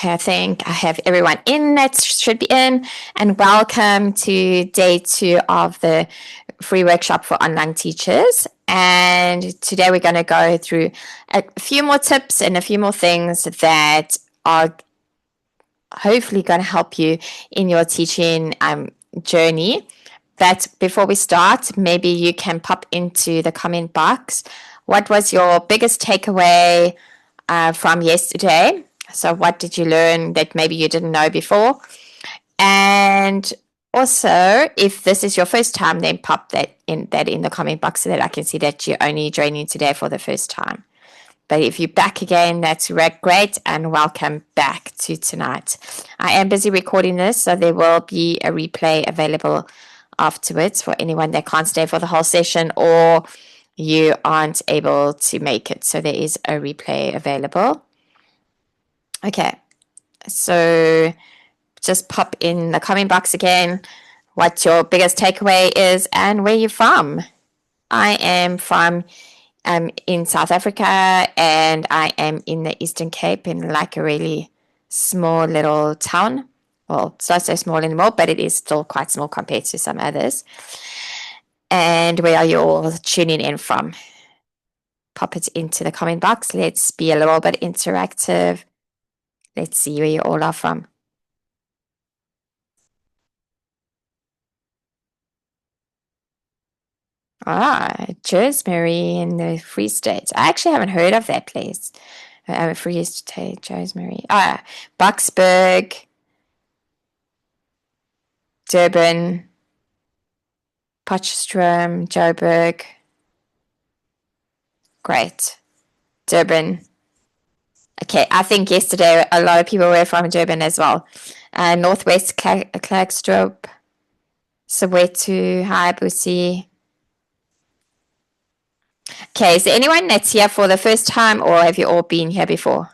Okay, I think I have everyone in that should be in, and welcome to day 2 of the free workshop for online teachers. And today we're going to go through a few more tips and a few more things that are hopefully going to help you in your teaching journey. But before we start, maybe you can pop into the comment box. What was your biggest takeaway from yesterday? So what did you learn that maybe you didn't know before? And also, if this is your first time, then pop that in the comment box so that I can see that you're only joining today for the first time. But if you're back again, that's great, and welcome back to tonight. I am busy recording this, so there will be a replay available afterwards for anyone that can't stay for the whole session or you aren't able to make it. So there is a replay available. Okay, so just pop in the comment box again what your biggest takeaway is and where you're from. I am from in South Africa, and I am in the Eastern Cape in like a really small little town. Well, it's not so small anymore, but it is still quite small compared to some others. And where are you all tuning in from? Pop it into the comment box. Let's be a little bit interactive. Let's see where you all are from. Joesbury in the Free State. I actually haven't heard of that place. Free State, Joesbury. Bucksburg, Durban, Potchefstroom, Joburg. Great. Durban. Okay, I think yesterday a lot of people were from Durban as well. Northwest Klerksdorp, Soweto, Hayabusi. Okay, is there anyone that's here for the first time, or have you all been here before?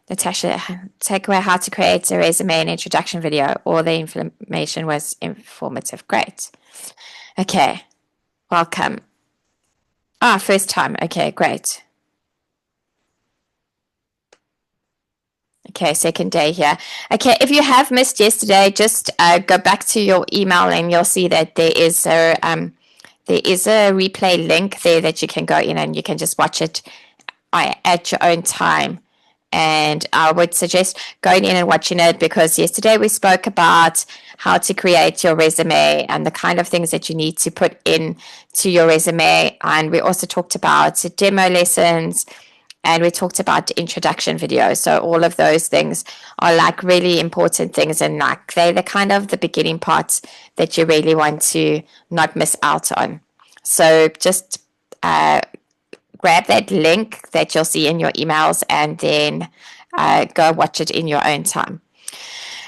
Natasha, take away how to create a resume and introduction video. All the information was informative. Great. Okay, welcome. First time. Okay, great. Okay, second day here. Okay, if you have missed yesterday, just go back to your email and you'll see that there is a replay link there that you can go in and you can just watch it at your own time. And I would suggest going in and watching it, because yesterday we spoke about how to create your resume and the kind of things that you need to put in to your resume. And we also talked about demo lessons, and we talked about the introduction video. So all of those things are like really important things, and like they're the kind of the beginning parts that you really want to not miss out on. So just grab that link that you'll see in your emails and then go watch it in your own time.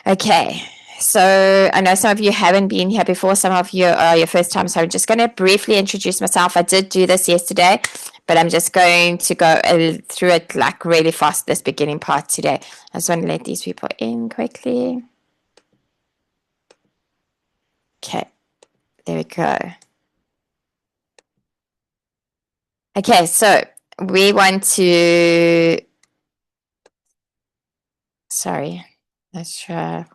Okay, so I know some of you haven't been here before. Some of you are your first time. So I'm just going to briefly introduce myself. I did do this yesterday, but I'm just going to go through it like really fast, this beginning part today. I just want to let these people in quickly. Okay, there we go. Okay, so we want to, not sure.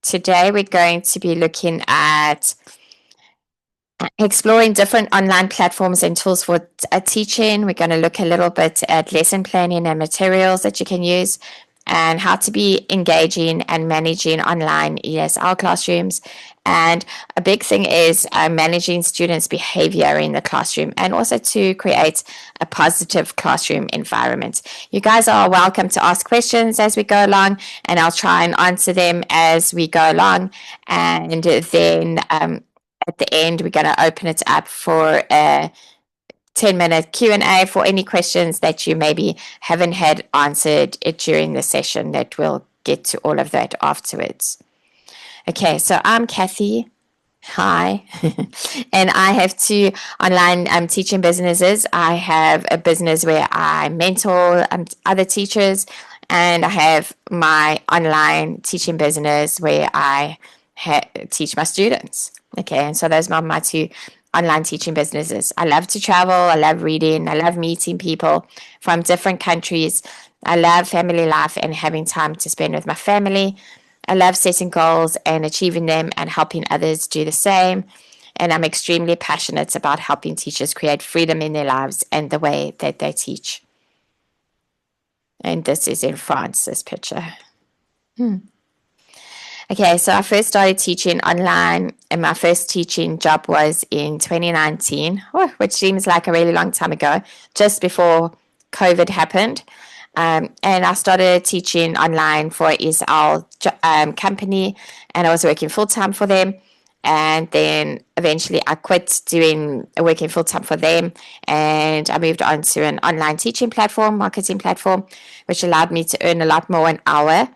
Today we're going to be looking at exploring different online platforms and tools for teaching. We're going to look a little bit at lesson planning and materials that you can use, and how to be engaging and managing online ESL classrooms. And a big thing is managing students' behavior in the classroom, and also to create a positive classroom environment. You guys are welcome to ask questions as we go along, and I'll try and answer them as we go along. And then at the end, we're going to open it up for a 10-minute Q&A for any questions that you maybe haven't had answered during the session. That we'll get to all of that afterwards. Okay, so I'm Kathy. Hi. And I have 2 online teaching businesses. I have a business where I mentor other teachers, and I have my online teaching business where I teach my students. Okay, and so those are my 2 online teaching businesses. I love to travel. I love reading. I love meeting people from different countries. I love family life and having time to spend with my family. I love setting goals and achieving them and helping others do the same. And I'm extremely passionate about helping teachers create freedom in their lives and the way that they teach. And this is in France, this picture. Okay, so I first started teaching online, and my first teaching job was in 2019, which seems like a really long time ago, just before COVID happened. And I started teaching online for ESL company, and I was working full time for them. And then eventually I quit doing working full time for them, and I moved on to an online teaching platform, marketing platform, which allowed me to earn a lot more an hour.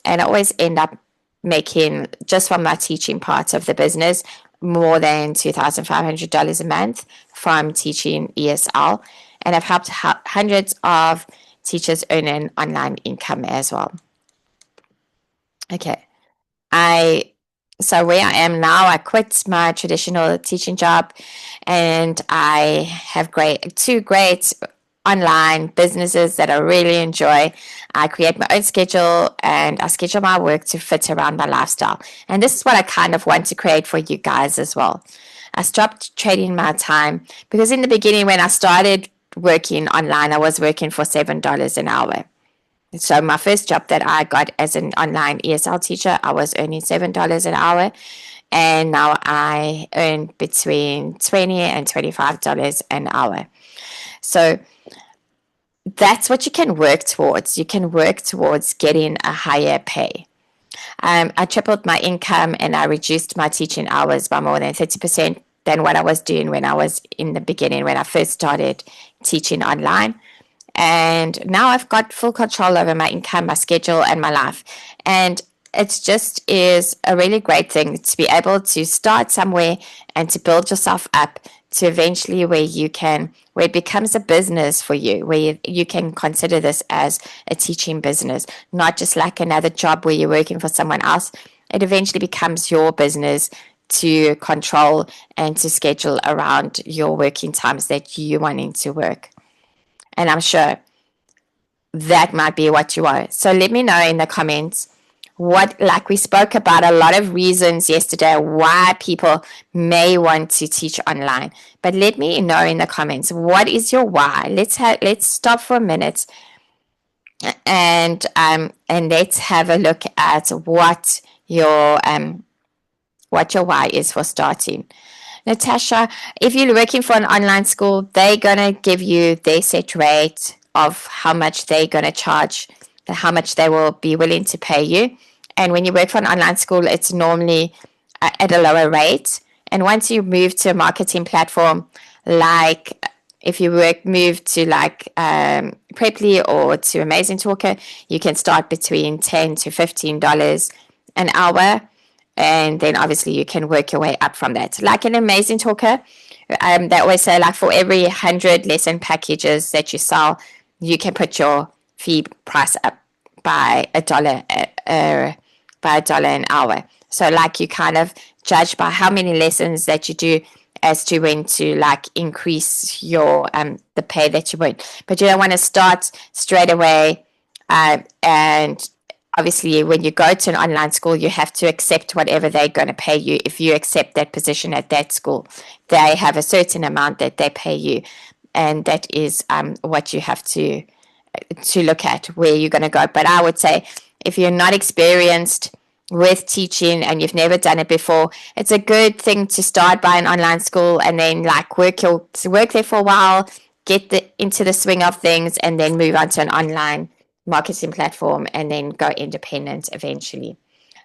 And I always end up making, just from my teaching part of the business, more than $2,500 a month from teaching ESL. And I've helped hundreds of teachers earn an online income as well. Okay. So where I am now, I quit my traditional teaching job, and I have two great online businesses that I really enjoy. I create my own schedule, and I schedule my work to fit around my lifestyle. And this is what I kind of want to create for you guys as well. I stopped trading my time because in the beginning, when I started working online, I was working for $7 an hour. So my first job that I got as an online ESL teacher, I was earning $7 an hour. And now I earn between $20 and $25 an hour. So that's what you can work towards. You can work towards getting a higher pay. I tripled my income, and I reduced my teaching hours by more than 30% than what I was doing when I was in the beginning, when I first started teaching online. And now I've got full control over my income, my schedule, and my life. And it just is a really great thing to be able to start somewhere and to build yourself up to eventually where it becomes a business for you, where you can consider this as a teaching business, not just like another job where you're working for someone else. It eventually becomes your business to control and to schedule around your working times that you're wanting to work. And I'm sure that might be what you want. So let me know in the comments like we spoke about a lot of reasons yesterday why people may want to teach online. But let me know in the comments, what is your why? Let's stop for a minute and let's have a look at what your why is for starting. Natasha, if you're working for an online school, they're going to give you their set rate of how much they're going to charge, how much they will be willing to pay you. And when you work for an online school, it's normally at a lower rate. And once you move to a marketing platform, like if you move to like Preply or to Amazing Talker, you can start between $10 to $15 an hour. And then obviously you can work your way up from that. Like an Amazing Talker, they always say like for every 100 lesson packages that you sell, you can put your fee price up by $1 an hour. So like you kind of judge by how many lessons that you do as to when to like increase your the pay that you want. But you don't want to start straight away and obviously, when you go to an online school, you have to accept whatever they're going to pay you. If you accept that position at that school, they have a certain amount that they pay you. And that is what you have to look at, where you're going to go. But I would say if you're not experienced with teaching and you've never done it before, it's a good thing to start by an online school and then like work there for a while, get into the swing of things, and then move on to an online marketing platform and then go independent eventually.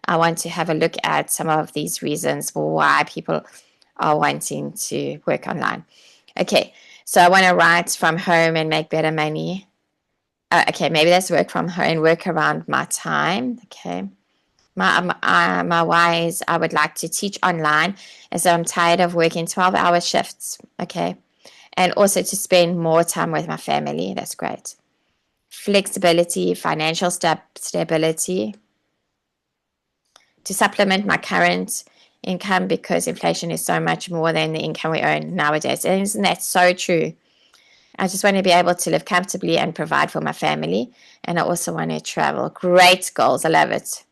I want to have a look at some of these reasons why people are wanting to work online. Okay, so I want to write from home and make better money. Okay, maybe that's work from home and work around my time. Okay. My why is I would like to teach online as I'm tired of working 12-hour shifts. Okay. And also to spend more time with my family. That's great. Flexibility, financial stability, to supplement my current income because inflation is so much more than the income we earn nowadays. And isn't that so true? I just want to be able to live comfortably and provide for my family. And I also want to travel. Great goals. I love it.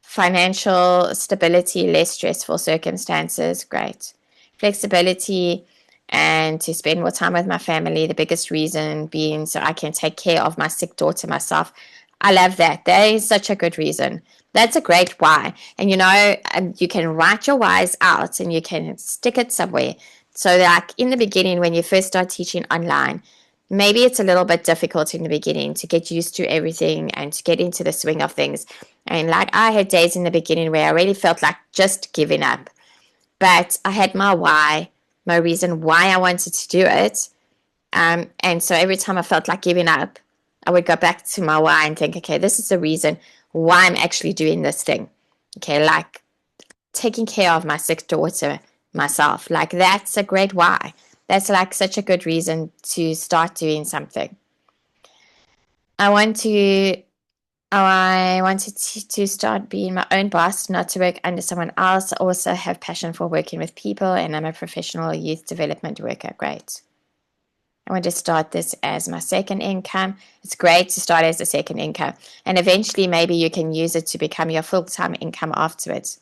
Financial stability, less stressful circumstances. Great. Flexibility and to spend more time with my family. The biggest reason being so I can take care of my sick daughter myself. I love that. That is such a good reason. That's a great why. And you can write your whys out and you can stick it somewhere. So like in the beginning, when you first start teaching online, maybe it's a little bit difficult in the beginning to get used to everything and to get into the swing of things. And like I had days in the beginning where I really felt like just giving up. But I had my why, my reason why I wanted to do it. And so every time I felt like giving up, I would go back to my why and think, okay, this is the reason why I'm actually doing this thing. Okay, like taking care of my sick daughter myself. Like that's a great why. That's like such a good reason to start doing something. I wanted to start being my own boss, not to work under someone else. I also have passion for working with people, and I'm a professional youth development worker. Great. I want to start this as my second income. It's great to start as a second income, and eventually maybe you can use it to become your full-time income afterwards.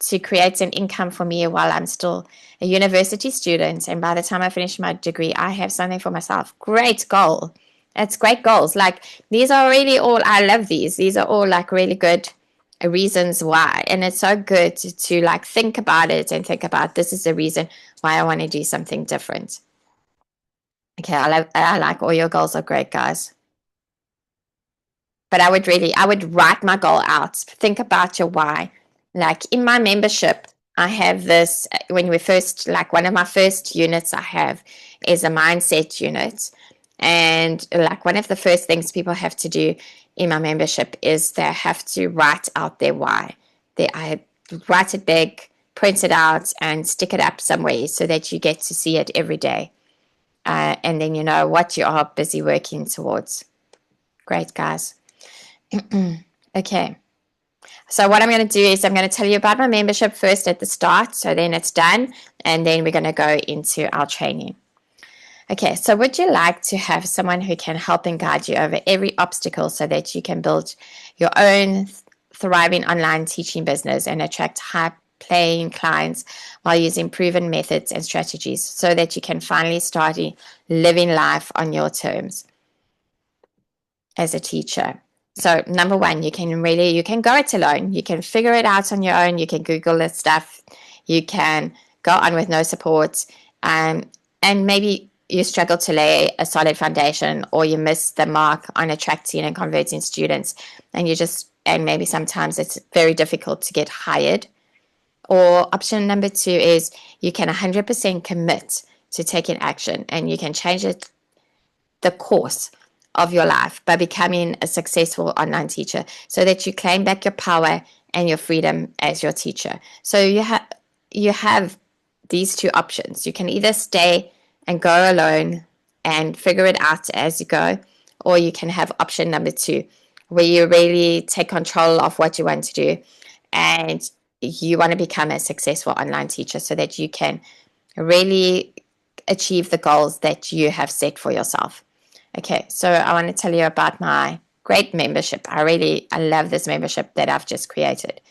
To create an income for me while I'm still a university student, and by the time I finish my degree, I have something for myself. Great goal. That's great goals. Like these are really all, I love these. These are all like really good reasons why. And it's so good to like think about it and think about this is the reason why I want to do something different. Okay, I like all your goals are great, guys. But I would write my goal out. Think about your why. Like in my membership, I have this, when we first, like one of my first units I have is a mindset unit. And like one of the first things people have to do in my membership is they have to write out their why. I write it big, print it out, and stick it up somewhere so that you get to see it every day. And then you know what you are busy working towards. Great, guys. Okay. So what I'm going to do is I'm going to tell you about my membership first at the start. So then it's done. And then we're going to go into our training. Okay, so would you like to have someone who can help and guide you over every obstacle so that you can build your own thriving online teaching business and attract high-paying clients while using proven methods and strategies so that you can finally start living life on your terms as a teacher? So number one, you can go it alone. You can figure it out on your own. You can Google this stuff. You can go on with no support. And maybe you struggle to lay a solid foundation, or you miss the mark on attracting and converting students. And maybe sometimes it's very difficult to get hired. Or option number two is you can 100% commit to taking action, and you can change the course of your life by becoming a successful online teacher so that you claim back your power and your freedom as your teacher. So you have these two options. You can either stay and go alone and figure it out as you go, or you can have option number two, where you really take control of what you want to do and you want to become a successful online teacher so that you can really achieve the goals that you have set for yourself. Okay, so I want to tell you about my great membership. I love this membership that I've just created.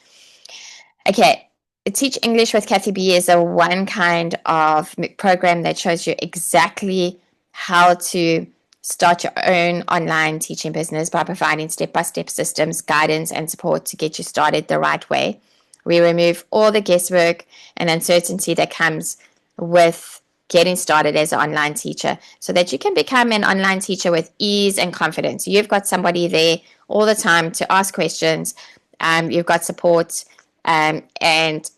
Okay, Teach English with KathyB is a one kind of program that shows you exactly how to start your own online teaching business by providing step-by-step systems, guidance, and support to get you started the right way. We remove all the guesswork and uncertainty that comes with getting started as an online teacher so that you can become an online teacher with ease and confidence. You've got somebody there all the time to ask questions. You've got support, and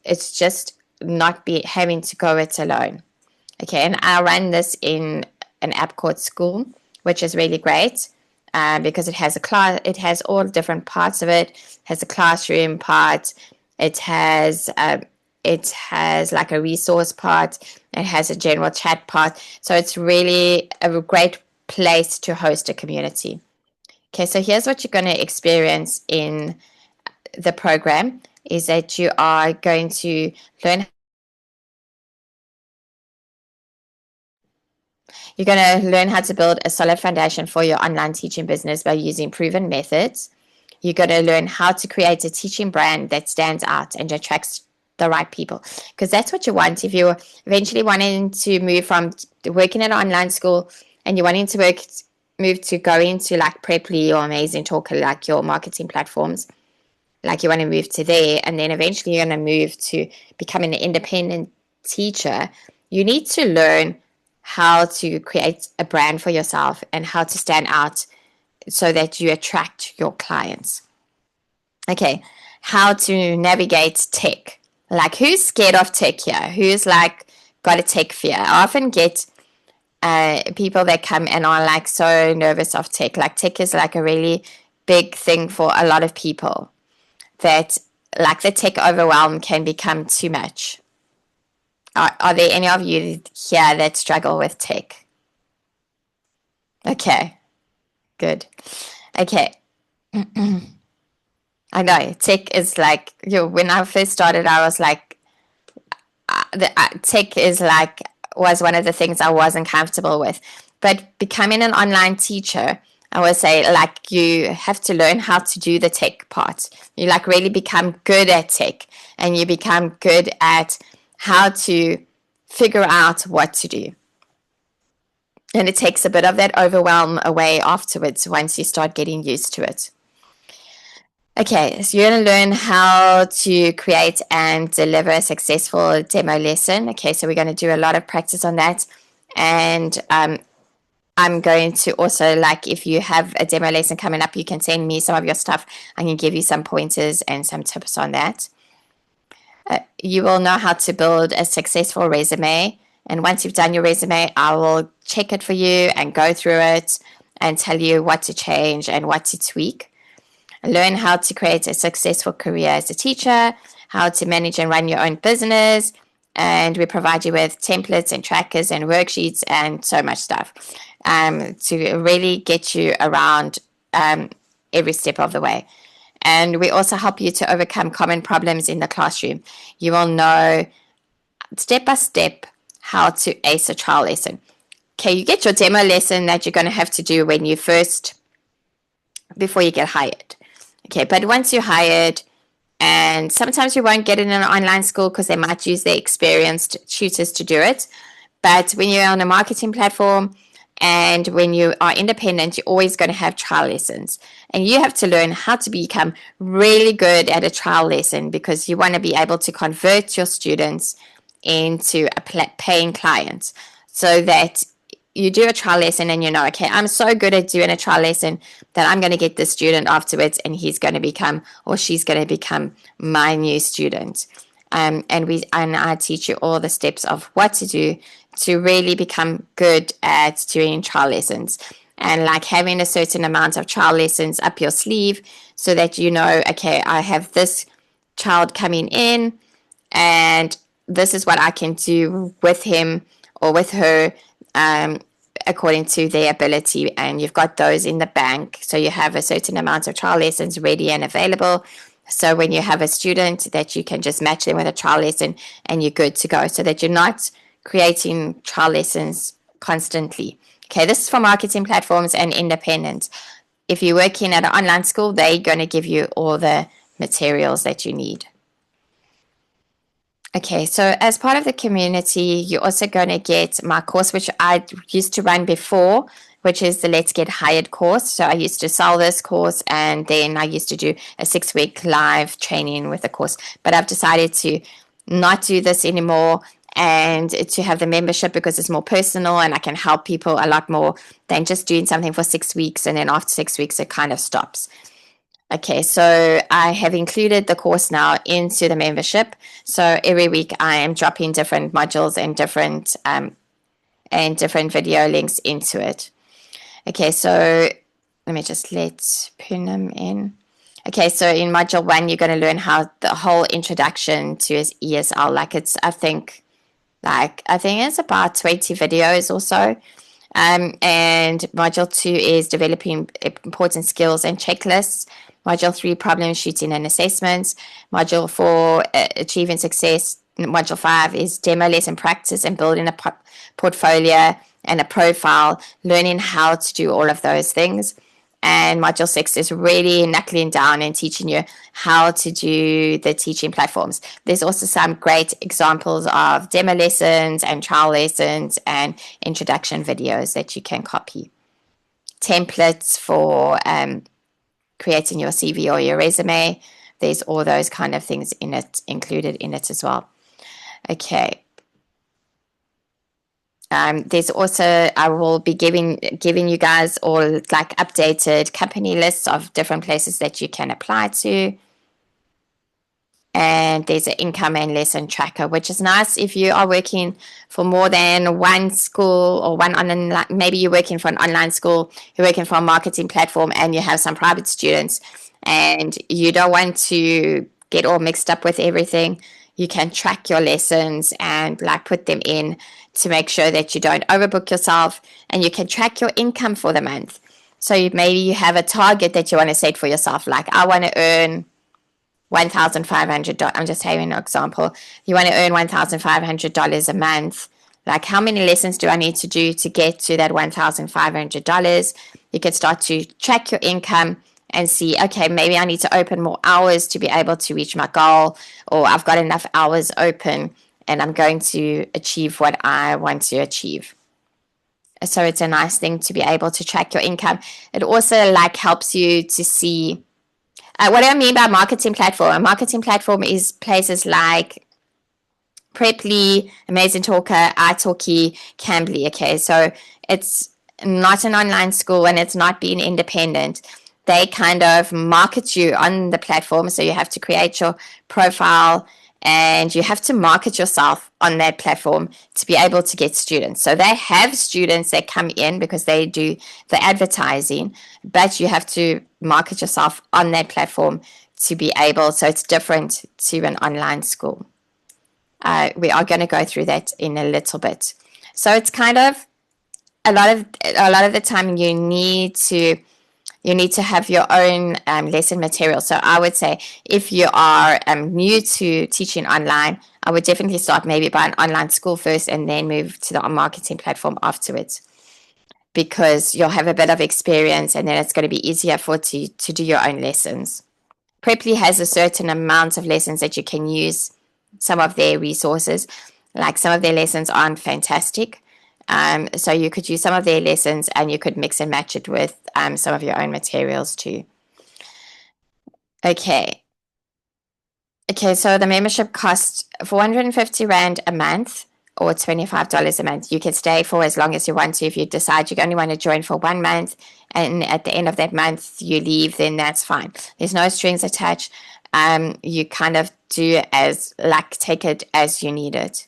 it's just not having to go it alone. Okay, and I run this in an app called School, which is really great because it has it has all different parts of it. It has a classroom part. It has like a resource part. It has a general chat part. So it's really a great place to host a community. Okay, so here's what you're going to experience in the program is that you are going to learn You're going to learn how to build a solid foundation for your online teaching business by using proven methods. You're going to learn how to create a teaching brand that stands out and attracts the right people, because that's what you want. If you're eventually wanting to move from working at an online school and you're wanting to move to go into like Preply or Amazing Talker, like your marketing platforms, like you want to move to there, and then eventually you're going to move to becoming an independent teacher, you need to learn how to create a brand for yourself and how to stand out so that you attract your clients. Okay, how to navigate tech. Like, who's scared of tech here? Who's like got a tech fear? I often get people that come and are like so nervous of tech. Like, tech is like a really big thing for a lot of people, that like the tech overwhelm can become too much. Are there any of you here that struggle with tech? Okay, good. Okay. I know tech is like, when I first started, I was like, tech is like, was one of the things I wasn't comfortable with. But becoming an online teacher, I would say, like, you have to learn how to do the tech part. You like really become good at tech, and you become good at how to figure out what to do. And it takes a bit of that overwhelm away afterwards once you start getting used to it. Okay, so you're going to learn how to create and deliver a successful demo lesson. Okay, so we're going to do a lot of practice on that. And I'm going to also, like, if you have a demo lesson coming up, you can send me some of your stuff. I can give you some pointers and some tips on that. You will know how to build a successful resume. And once you've done your resume, I will check it for you and go through it and tell you what to change and what to tweak. Learn how to create a successful career as a teacher, how to manage and run your own business, and we provide you with templates and trackers and worksheets and so much stuff to really get you around every step of the way. And we also help you to overcome common problems in the classroom. You will know step by step how to ace a trial lesson. Okay, you get your demo lesson that you're going to have to do when you before you get hired. Okay, but once you're hired, and sometimes you won't get it in an online school because they might use their experienced tutors to do it. But when you're on a marketing platform and when you are independent, you're always going to have trial lessons. And you have to learn how to become really good at a trial lesson, because you want to be able to convert your students into a paying client, so that you do a trial lesson and you know, okay, I'm so good at doing a trial lesson that I'm going to get this student afterwards and he's going to become, or she's going to become, my new student. And I teach you all the steps of what to do to really become good at doing trial lessons, and like having a certain amount of trial lessons up your sleeve so that you know, okay, I have this child coming in and this is what I can do with him or with her according to their ability, and you've got those in the bank. So you have a certain amount of trial lessons ready and available. So when you have a student, that you can just match them with a trial lesson and you're good to go, so that you're not creating trial lessons constantly. Okay, this is for marketing platforms and independent. If you're working at an online school, they're going to give you all the materials that you need. Okay, so as part of the community, you're also going to get my course, which I used to run before, which is the Let's Get Hired course. So I used to sell this course, and then I used to do a 6-week live training with the course. But I've decided to not do this anymore and to have the membership, because it's more personal and I can help people a lot more than just doing something for 6 weeks and then after 6 weeks it kind of stops. Okay, so I have included the course now into the membership. So every week I am dropping different modules and different video links into it. Okay, so let me just let Poonam in. Okay, so in module 1, you're going to learn how the whole introduction to ESL. I think it's about 20 videos or so. And module 2 is developing important skills and checklists. Module 3, problem shooting and assessments. Module 4, achieving success. Module 5 is demo lesson practice and building a portfolio. and a profile, learning how to do all of those things. And module 6 is really knuckling down and teaching you how to do the teaching platforms. There's also some great examples of demo lessons and trial lessons and introduction videos that you can copy. Templates for creating your CV or your resume. There's all those kind of things in it, included in it as well. Okay. There's also, I will be giving you guys all like updated company lists of different places that you can apply to. And there's an income and lesson tracker, which is nice if you are working for more than one school or one online, maybe you're working for an online school, you're working for a marketing platform and you have some private students and you don't want to get all mixed up with everything. You can track your lessons and like put them in to make sure that you don't overbook yourself, and you can track your income for the month. So maybe you have a target that you want to set for yourself, like I want to earn $1,500. I'm just having an example. You want to earn $1,500 a month. Like, how many lessons do I need to do to get to that $1,500? You can start to track your income and see, okay, maybe I need to open more hours to be able to reach my goal, or I've got enough hours open and I'm going to achieve what I want to achieve. So it's a nice thing to be able to track your income. It also like helps you to see what do I mean by marketing platform? A marketing platform is places like Preply, Amazing Talker, italki, Cambly. Okay, so it's not an online school and it's not being independent. They kind of market you on the platform, so you have to create your profile and you have to market yourself on that platform to be able to get students. So they have students that come in because they do the advertising, but you have to market yourself on that platform to be able, so it's different to an online school. We are going to go through that in a little bit. So it's kind of a lot of the time you need to have your own lesson material. So I would say if you are new to teaching online, I would definitely start maybe by an online school first and then move to the marketing platform afterwards, because you'll have a bit of experience and then it's going to be easier to do your own lessons. Preply has a certain amount of lessons that you can use some of their resources. Like, some of their lessons aren't fantastic. So you could use some of their lessons and you could mix and match it with some of your own materials too. Okay, so the membership costs 450 Rand a month or $25 a month. You can stay for as long as you want to. If you decide you only want to join for 1 month and at the end of that month you leave, then that's fine. There's no strings attached. You kind of do as like take it as you need it.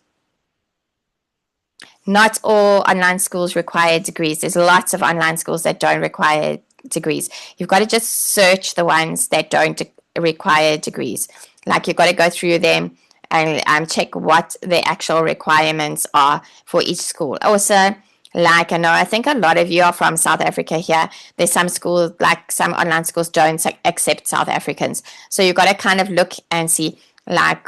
Not all online schools require degrees. There's lots of online schools that don't require degrees. You've got to just search the ones that don't require degrees. Like, you've got to go through them and check what the actual requirements are for each school. Also, like, I think a lot of you are from South Africa here. There's some schools, like some online schools don't accept South Africans. So you've got to kind of look and see, like,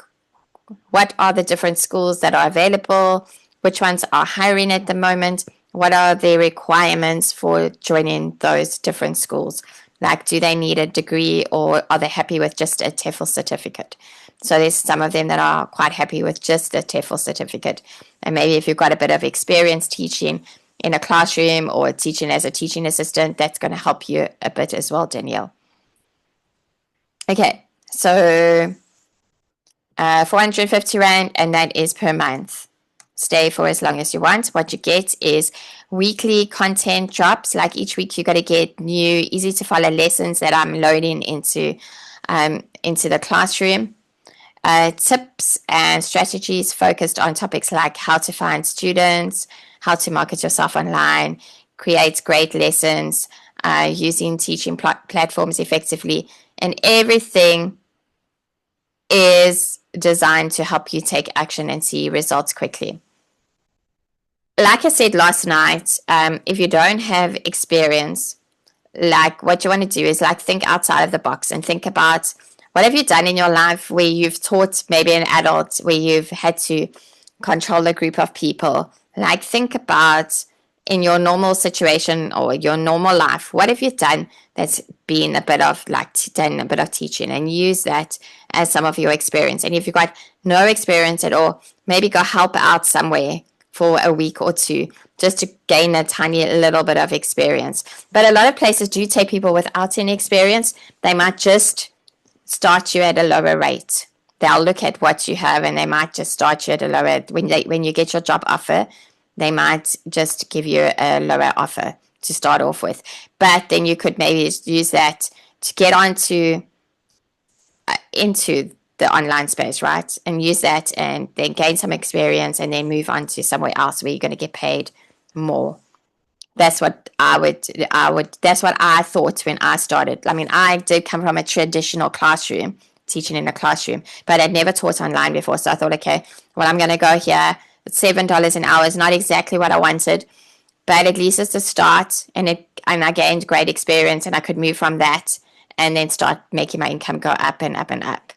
what are the different schools that are available, which ones are hiring at the moment, what are the requirements for joining those different schools. Like, do they need a degree or are they happy with just a TEFL certificate? So there's some of them that are quite happy with just a TEFL certificate. And maybe if you've got a bit of experience teaching in a classroom or teaching as a teaching assistant, that's going to help you a bit as well, Danielle. Okay, so 450 Rand, and that is per month. Stay for as long as you want. What you get is weekly content drops. Like, each week you got to get new, easy to follow lessons that I'm loading into the classroom. Tips and strategies focused on topics like how to find students, how to market yourself online, create great lessons, using teaching platforms effectively, and everything is designed to help you take action and see results quickly. Like I said last night, if you don't have experience, like, what you want to do is like think outside of the box and think about what have you done in your life where you've taught maybe an adult, where you've had to control a group of people. Like, think about in your normal situation or your normal life, what have you done that's been a bit of like done a bit of teaching, and use that as some of your experience. And if you've got no experience at all, maybe go help out somewhere for a week or two just to gain a tiny little bit of experience. But a lot of places do take people without any experience. They might just start you at a lower rate. They'll look at what you have and they might just start you at a lower, when you get your job offer, they might just give you a lower offer to start off with. But then you could maybe use that to get onto into the online space, right? And use that and then gain some experience and then move on to somewhere else where you're going to get paid more. That's what that's what I thought when I started. I mean, I did come from a traditional classroom, teaching in a classroom, but I'd never taught online before. So I thought, okay, well, I'm going to go here. $7 an hour is not exactly what I wanted, but at least it's a start, and I gained great experience, and I could move from that and then start making my income go up and up and up.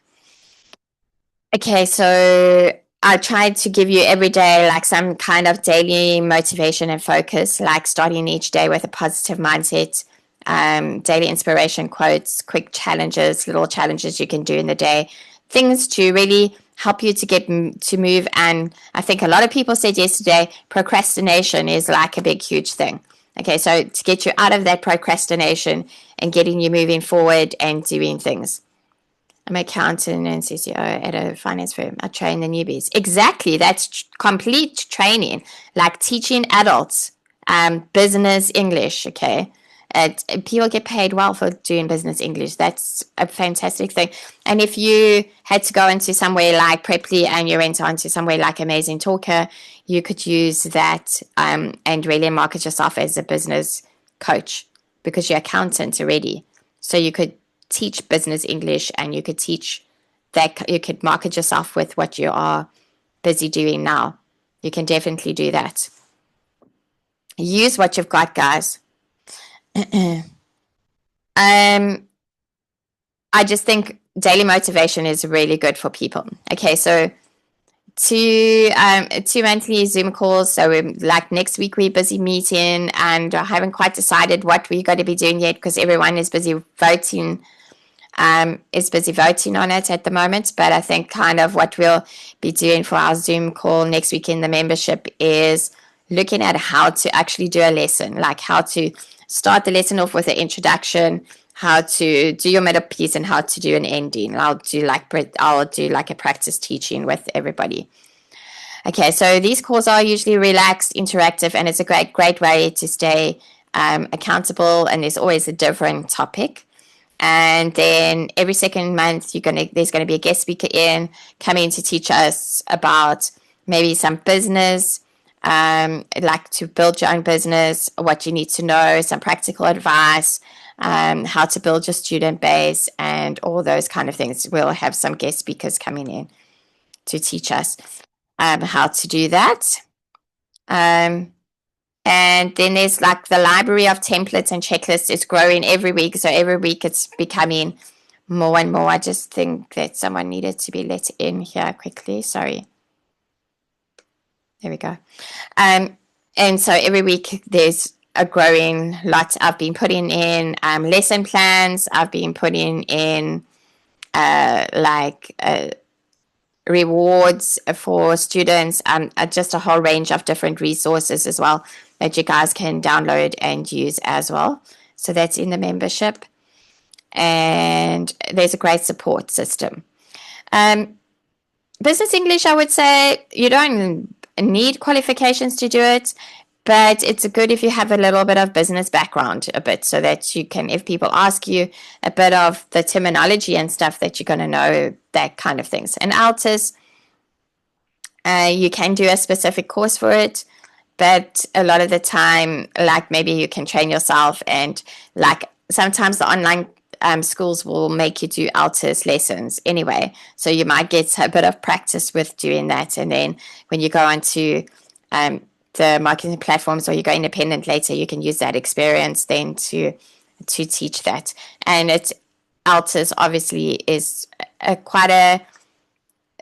Okay, so I tried to give you every day like some kind of daily motivation and focus, like starting each day with a positive mindset, daily inspiration quotes, quick challenges, little challenges you can do in the day, things to really help you to get to move. And I think a lot of people said yesterday, procrastination is like a big, huge thing. Okay, so to get you out of that procrastination and getting you moving forward and doing things. I'm an accountant and CCO at a finance firm. I train the newbies. Exactly. That's complete training, like teaching adults business English. Okay. People get paid well for doing business English. That's a fantastic thing. And if you had to go into somewhere like Preply and you went on to somewhere like Amazing Talker, you could use that and really market yourself as a business coach because you're accountant already. So you could teach business English and you could teach that, you could market yourself with what you are busy doing now. You can definitely do that. Use what you've got, guys. I just think daily motivation is really good for people. Okay, so two monthly Zoom calls. So like next week we're busy meeting, and I haven't quite decided what we're going to be doing yet because everyone is busy voting. On it at the moment. But I think kind of what we'll be doing for our Zoom call next week in the membership is looking at how to actually do a lesson, like how to start the lesson off with an introduction, how to do your middle piece, and how to do an ending. I'll do like a practice teaching with everybody. Okay, so these calls are usually relaxed, interactive, and it's a great way to stay accountable, and there's always a different topic. And then every second month, there's going to be a guest speaker coming to teach us about maybe some business, like to build your own business, what you need to know, some practical advice, how to build your student base, and all those kind of things. We'll have some guest speakers coming in to teach us how to do that. And then there's like the library of templates and checklists is growing every week. So every week it's becoming more and more. I just think that someone needed to be let in here quickly. Sorry. There we go. And so every week there's a growing lot. I've been putting in lesson plans. I've been putting in rewards for students, just a whole range of different resources as well that you guys can download and use as well. So that's in the membership. And there's a great support system. Business English, I would say you don't need qualifications to do it, but it's good if you have a little bit of business background a bit, so that you can, if people ask you a bit of the terminology and stuff, that you're going to know that kind of things. And Altus, you can do a specific course for it, but a lot of the time, like maybe you can train yourself, and like sometimes the online schools will make you do Altus lessons anyway. So you might get a bit of practice with doing that. And then when you go onto the marketing platforms, or you go independent later, you can use that experience then to teach that. And Altus obviously is quite a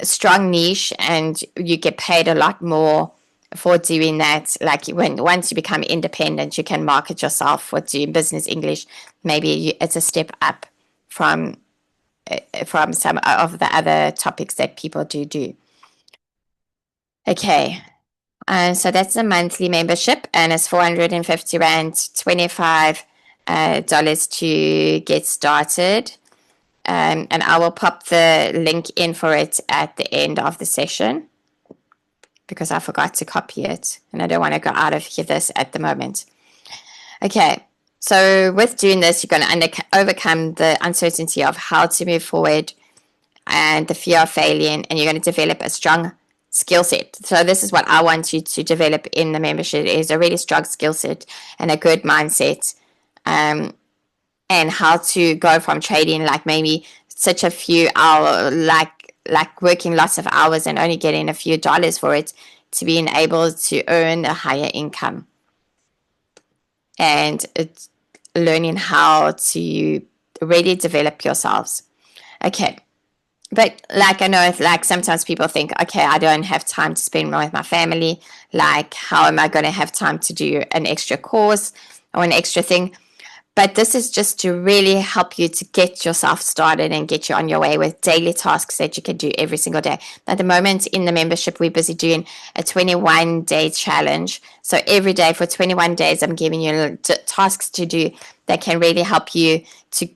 strong niche, and you get paid a lot more for doing that. Like once you become independent, you can market yourself for doing business English. Maybe it's a step up from some of the other topics that people do. Okay, so that's a monthly membership, and it's 450 Rand, $25 to get started. And I will pop the link in for it at the end of the session because I forgot to copy it and I don't want to go out of this at the moment. Okay, so with doing this, you're going to overcome the uncertainty of how to move forward and the fear of failing, and you're going to develop a strong skill set. So this is what I want you to develop in the membership, is a really strong skill set and a good mindset, and how to go from trading like maybe such a few hours, like working lots of hours and only getting a few dollars for it, to being able to earn a higher income, and it's learning how to really develop yourselves. Okay. But like I know, like sometimes people think, okay, I don't have time to spend with my family. Like, how am I going to have time to do an extra course or an extra thing? But this is just to really help you to get yourself started and get you on your way with daily tasks that you can do every single day. At the moment in the membership, we're busy doing a 21-day challenge. So every day for 21 days, I'm giving you tasks to do that can really help you to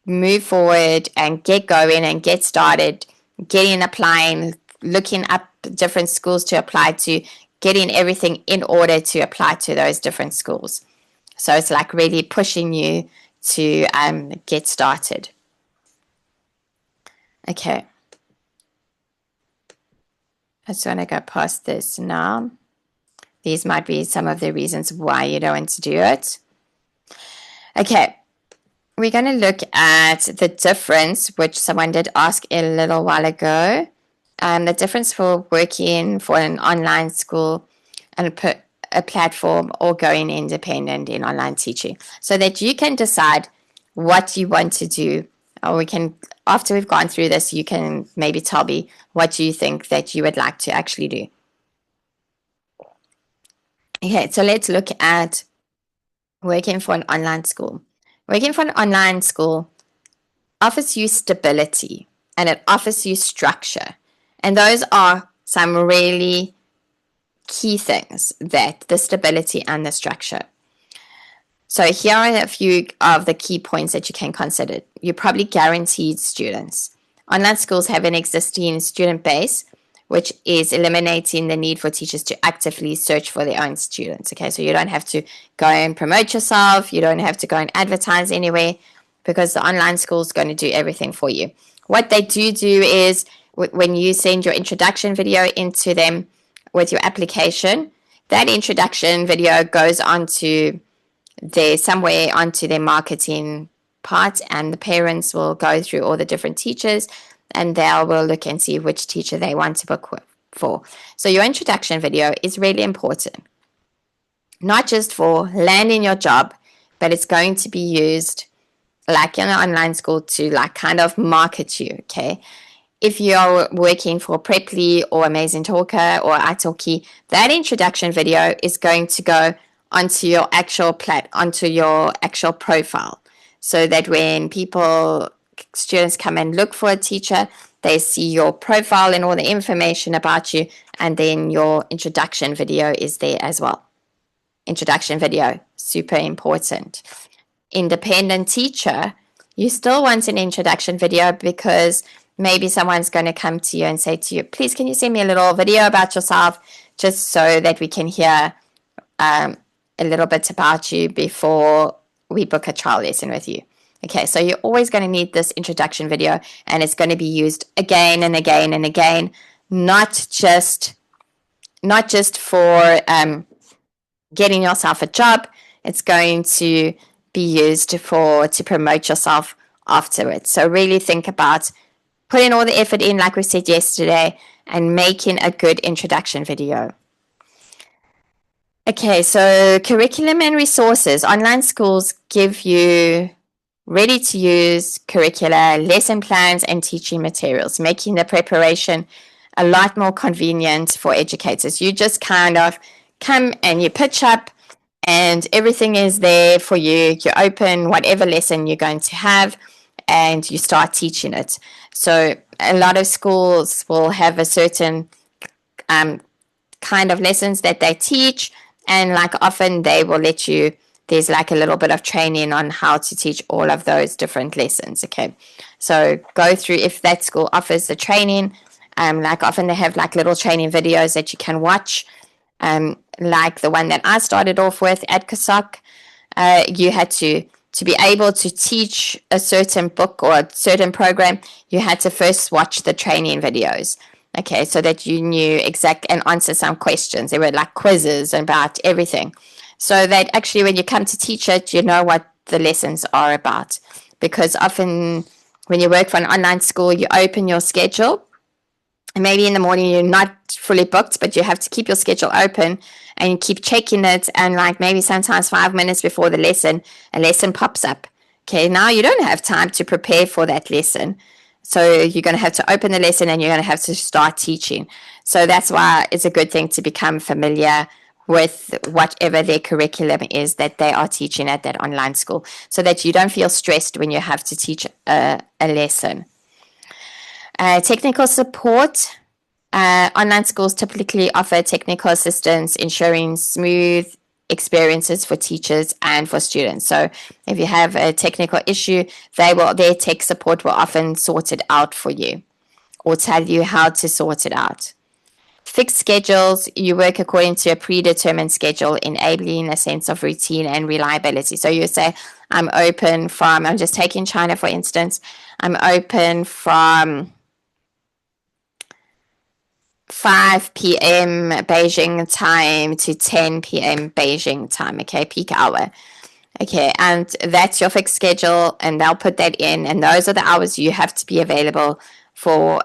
move forward and get going and get started, getting applying, looking up different schools to apply to, getting everything in order to apply to those different schools. So it's like really pushing you to get started. Okay. I just want to go past this now. These might be some of the reasons why you don't want to do it. Okay. We're going to look at the difference, which someone did ask a little while ago. The difference for working for an online school and a platform or going independent in online teaching, so that you can decide what you want to do. Or we can, after we've gone through this, you can maybe tell me what you think that you would like to actually do. Okay, so let's look at working for an online school. Working for an online school offers you stability and it offers you structure. And those are some really key things, that the stability and the structure. So here are a few of the key points that you can consider. You're probably guaranteed students. Online schools have an existing student base, which is eliminating the need for teachers to actively search for their own students. Okay, so you don't have to go and promote yourself. You don't have to go and advertise anywhere, because the online school is going to do everything for you. What they do is when you send your introduction video into them with your application, that introduction video goes onto somewhere onto their marketing part, and the parents will go through all the different teachers and they will look and see which teacher they want to book for. So your introduction video is really important, not just for landing your job, but it's going to be used like in an online school to like kind of market you, okay? If you're working for Preply or Amazing Talker or italki, that introduction video is going to go onto your actual profile, so that when students come and look for a teacher, they see your profile and all the information about you, and then your introduction video is there as well. Introduction video, super important. Independent teacher, you still want an introduction video, because maybe someone's going to come to you and say to you, please, can you send me a little video about yourself, just so that we can hear a little bit about you before we book a trial lesson with you. Okay, so you're always going to need this introduction video, and it's going to be used again and again and again, not just for getting yourself a job. It's going to be used to promote yourself afterwards. So really think about putting all the effort in, like we said yesterday, and making a good introduction video. Okay, so curriculum and resources. Online schools give you ready-to-use curricula, lesson plans, and teaching materials, making the preparation a lot more convenient for educators. You just kind of come and you pitch up and everything is there for you. You open whatever lesson you're going to have and you start teaching it. So a lot of schools will have a certain kind of lessons that they teach, and like often they will let you, there's like a little bit of training on how to teach all of those different lessons. Okay, so go through, if that school offers the training, like often they have like little training videos that you can watch, like the one that I started off with at CASOC. You had to be able to teach a certain book or a certain program, you had to first watch the training videos. Okay, so that you knew exact and answer some questions. There were like quizzes about everything. So that actually when you come to teach it, you know what the lessons are about. Because often when you work for an online school, you open your schedule. And maybe in the morning you're not fully booked, but you have to keep your schedule open and you keep checking it. And like maybe sometimes 5 minutes before the lesson, a lesson pops up. Okay, now you don't have time to prepare for that lesson. So you're going to have to open the lesson and you're going to have to start teaching. So that's why it's a good thing to become familiar with whatever their curriculum is that they are teaching at that online school, so that you don't feel stressed when you have to teach a lesson. Technical support. Online schools typically offer technical assistance, ensuring smooth experiences for teachers and for students. So if you have a technical issue, their tech support will often sort it out for you or tell you how to sort it out. Fixed schedules, you work according to a predetermined schedule, enabling a sense of routine and reliability. So you say, I'm just taking China for instance, I'm open from 5 p.m. Beijing time to 10 p.m. Beijing time, okay, peak hour. Okay, and that's your fixed schedule, and they'll put that in, and those are the hours you have to be available for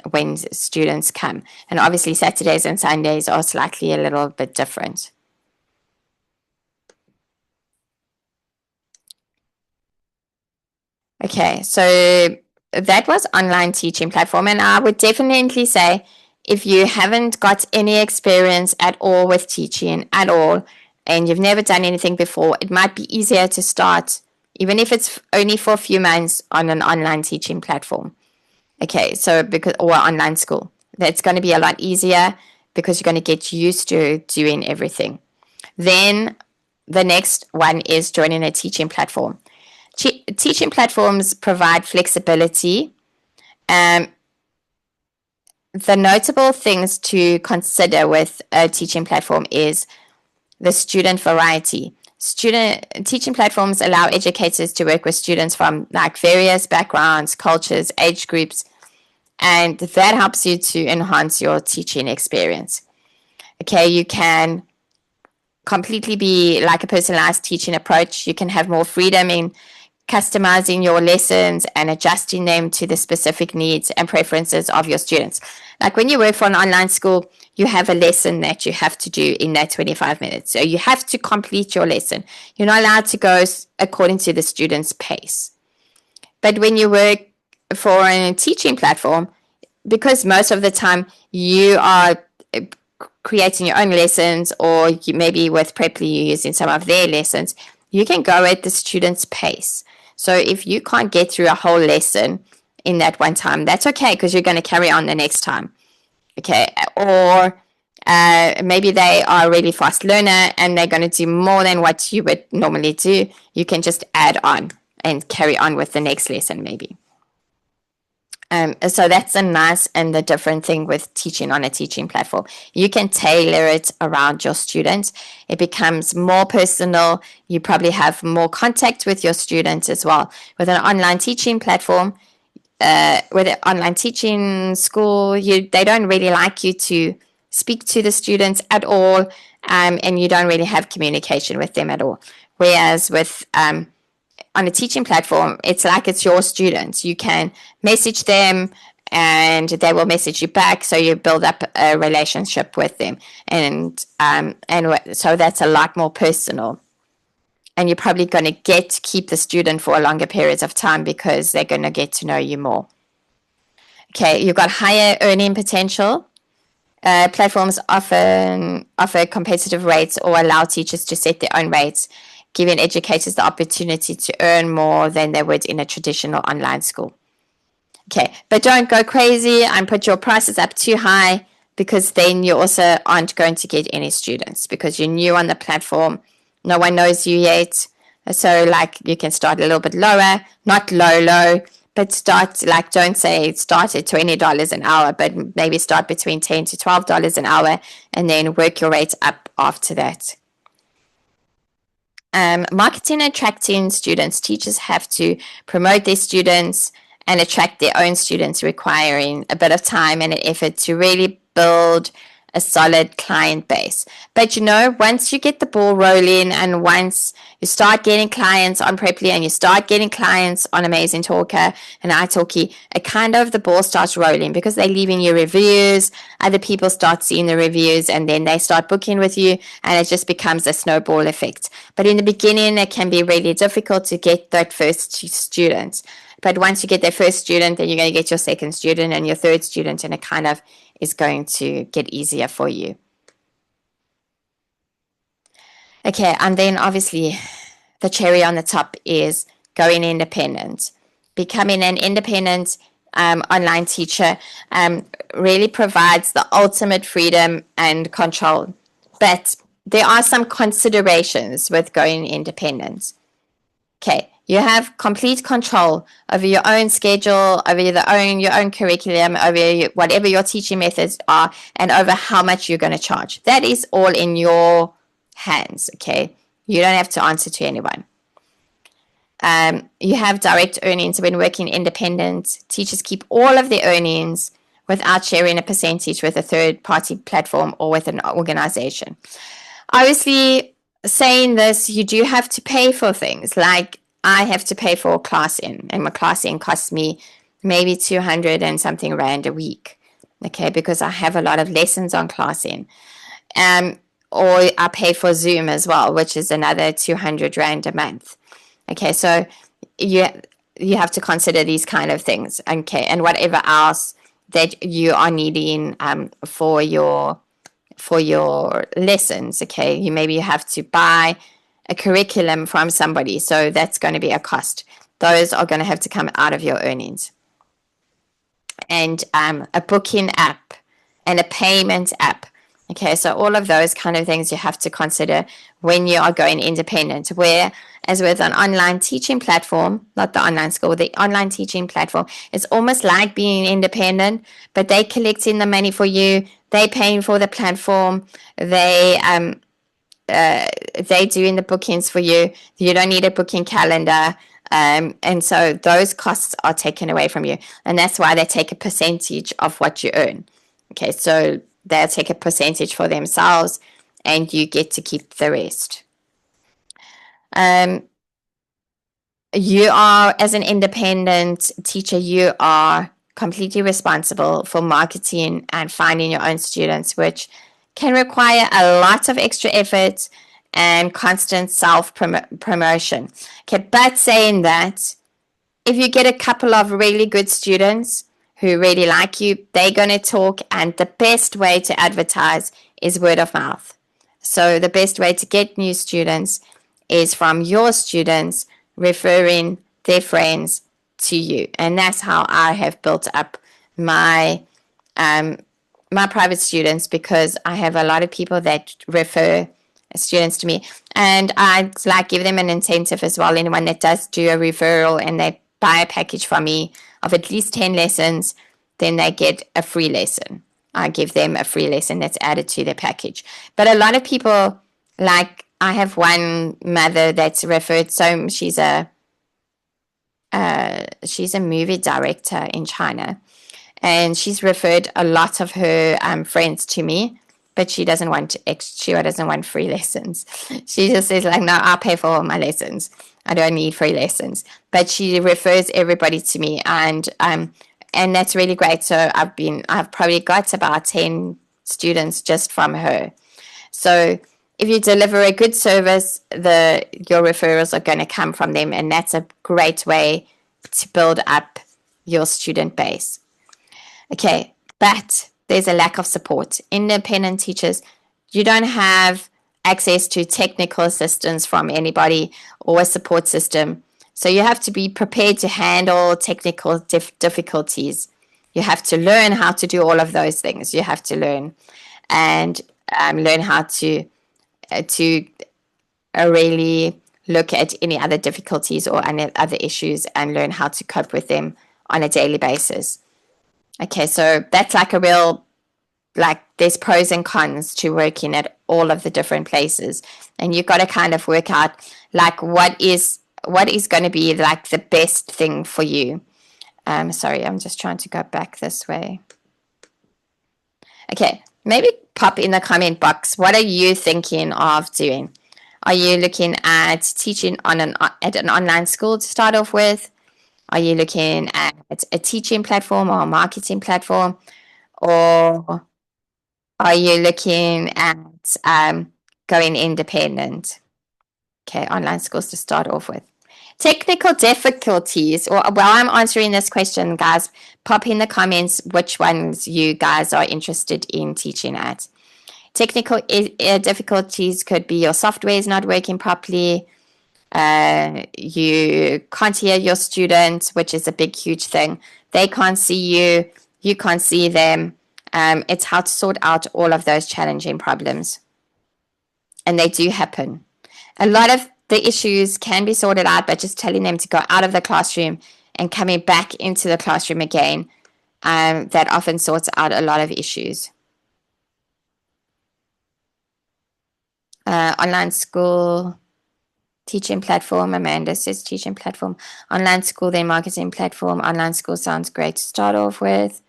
when students come. And obviously Saturdays and Sundays are slightly a little bit different. Okay, so that was online teaching platform, and I would definitely say if you haven't got any experience at all with teaching at all, and you've never done anything before, it might be easier to start, even if it's only for a few months, on an online teaching platform. Okay, so or online school. That's going to be a lot easier because you're going to get used to doing everything. Then the next one is joining a teaching platform. Teaching platforms provide flexibility. The notable things to consider with a teaching platform is the student variety. Teaching platforms allow educators to work with students from like various backgrounds, cultures, age groups, and that helps you to enhance your teaching experience. Okay, you can completely be like a personalized teaching approach. You can have more freedom in customizing your lessons and adjusting them to the specific needs and preferences of your students. Like when you work for an online school, you have a lesson that you have to do in that 25 minutes. So you have to complete your lesson. You're not allowed to go according to the student's pace. But when you work for a teaching platform, because most of the time you are creating your own lessons, or you maybe with Preply you're using some of their lessons, you can go at the student's pace. So if you can't get through a whole lesson in that one time, that's okay, because you're going to carry on the next time. Okay, or maybe they are a really fast learner and they're going to do more than what you would normally do. You can just add on and carry on with the next lesson maybe. So that's a nice and the different thing with teaching on a teaching platform. You can tailor it around your students. It becomes more personal. You probably have more contact with your students as well. With an online teaching platform, with an online teaching school, they don't really like you to speak to the students at all, and you don't really have communication with them at all. Whereas with on a teaching platform, it's like it's your students. You can message them and they will message you back, so you build up a relationship with them, and so that's a lot more personal, and you're probably going to keep the student for a longer periods of time because they're going to get to know you more. Okay, you've got higher earning potential. Platforms often offer competitive rates or allow teachers to set their own rates, giving educators the opportunity to earn more than they would in a traditional online school. Okay, but don't go crazy and put your prices up too high, because then you also aren't going to get any students because you're new on the platform. No one knows you yet. So like you can start a little bit lower, not low, but start like, don't say start at $20 an hour, but maybe start between $10 to $12 an hour and then work your rates up after that. Marketing and attracting students. Teachers have to promote their students and attract their own students, requiring a bit of time and an effort to really build a solid client base. But you know, once you get the ball rolling and once you start getting clients on Preply and you start getting clients on Amazing Talker and italki, it kind of the ball starts rolling because they're leaving you reviews, other people start seeing the reviews and then they start booking with you and it just becomes a snowball effect. But in the beginning, it can be really difficult to get that first student. But once you get that first student, then you're going to get your second student and your third student, and it kind of is going to get easier for you. Okay, and then obviously the cherry on the top is going independent. Becoming an independent online teacher really provides the ultimate freedom and control. But there are some considerations with going independent. Okay, you have complete control over your own schedule, over your own curriculum, over whatever your teaching methods are, and over how much you're going to charge. That is all in your hands, okay? You don't have to answer to anyone. You have direct earnings when working independent. Teachers keep all of their earnings without sharing a percentage with a third-party platform or with an organization. Obviously, saying this, you do have to pay for things. Like I have to pay for a class in, and my class in costs me maybe 200 and something rand a week. Okay, because I have a lot of lessons on class in. Or I pay for Zoom as well, which is another 200 rand a month. Okay, so you have to consider these kind of things. Okay, and whatever else that you are needing for your lessons. Okay, you have to buy a curriculum from somebody, so that's going to be a cost. Those are going to have to come out of your earnings. And a booking app and a payment app. Okay, so all of those kind of things you have to consider when you are going independent. Whereas with an online teaching platform, not the online school, the online teaching platform, it's almost like being independent, but they collecting the money for you, they paying for the platform, they doing the bookings for you. You don't need a booking calendar. And so those costs are taken away from you. And that's why they take a percentage of what you earn. Okay, so they'll take a percentage for themselves and you get to keep the rest. You are, as an independent teacher, you are completely responsible for marketing and finding your own students, which can require a lot of extra effort and constant self-promotion. Okay, but saying that, if you get a couple of really good students who really like you, they're going to talk, and the best way to advertise is word of mouth. So the best way to get new students is from your students referring their friends to you. And that's how I have built up my my private students, because I have a lot of people that refer students to me, and I like give them an incentive as well. Anyone that does do a referral and they buy a package from me of at least 10 lessons, then they get a free lesson. I give them a free lesson that's added to their package. But a lot of people, like I have one mother that's referred, so she's a movie director in China, and she's referred a lot of her friends to me, but she doesn't want free lessons. She just says like, no, I'll pay for all my lessons. I don't need free lessons. But she refers everybody to me, and that's really great. So I've probably got about 10 students just from her. So if you deliver a good service, your referrals are going to come from them, and that's a great way to build up your student base. Okay, but there's a lack of support. Independent teachers, you don't have access to technical assistance from anybody or a support system. So you have to be prepared to handle technical difficulties. You have to learn how to do all of those things. You have to learn and learn how to really look at any other difficulties or any other issues and learn how to cope with them on a daily basis. Okay, so that's like a real, like, there's pros and cons to working at all of the different places, and you've got to kind of work out like what is going to be like the best thing for you. Sorry, I'm just trying to go back this way. Okay, maybe pop in the comment box, what are you thinking of doing? Are you looking at teaching at an online school to start off with? Are you looking at a teaching platform or a marketing platform? Or are you looking at going independent? Okay, online schools to start off with. Technical difficulties, or while I'm answering this question, guys, pop in the comments which ones you guys are interested in teaching at. Technical difficulties could be your software is not working properly. You can't hear your students, which is a big, huge thing. They can't see you. You can't see them. It's how to sort out all of those challenging problems. And they do happen. A lot of the issues can be sorted out by just telling them to go out of the classroom and coming back into the classroom again. That often sorts out a lot of issues. Online school, teaching platform. Amanda says teaching platform. Online school, then marketing platform. Online school sounds great to start off with.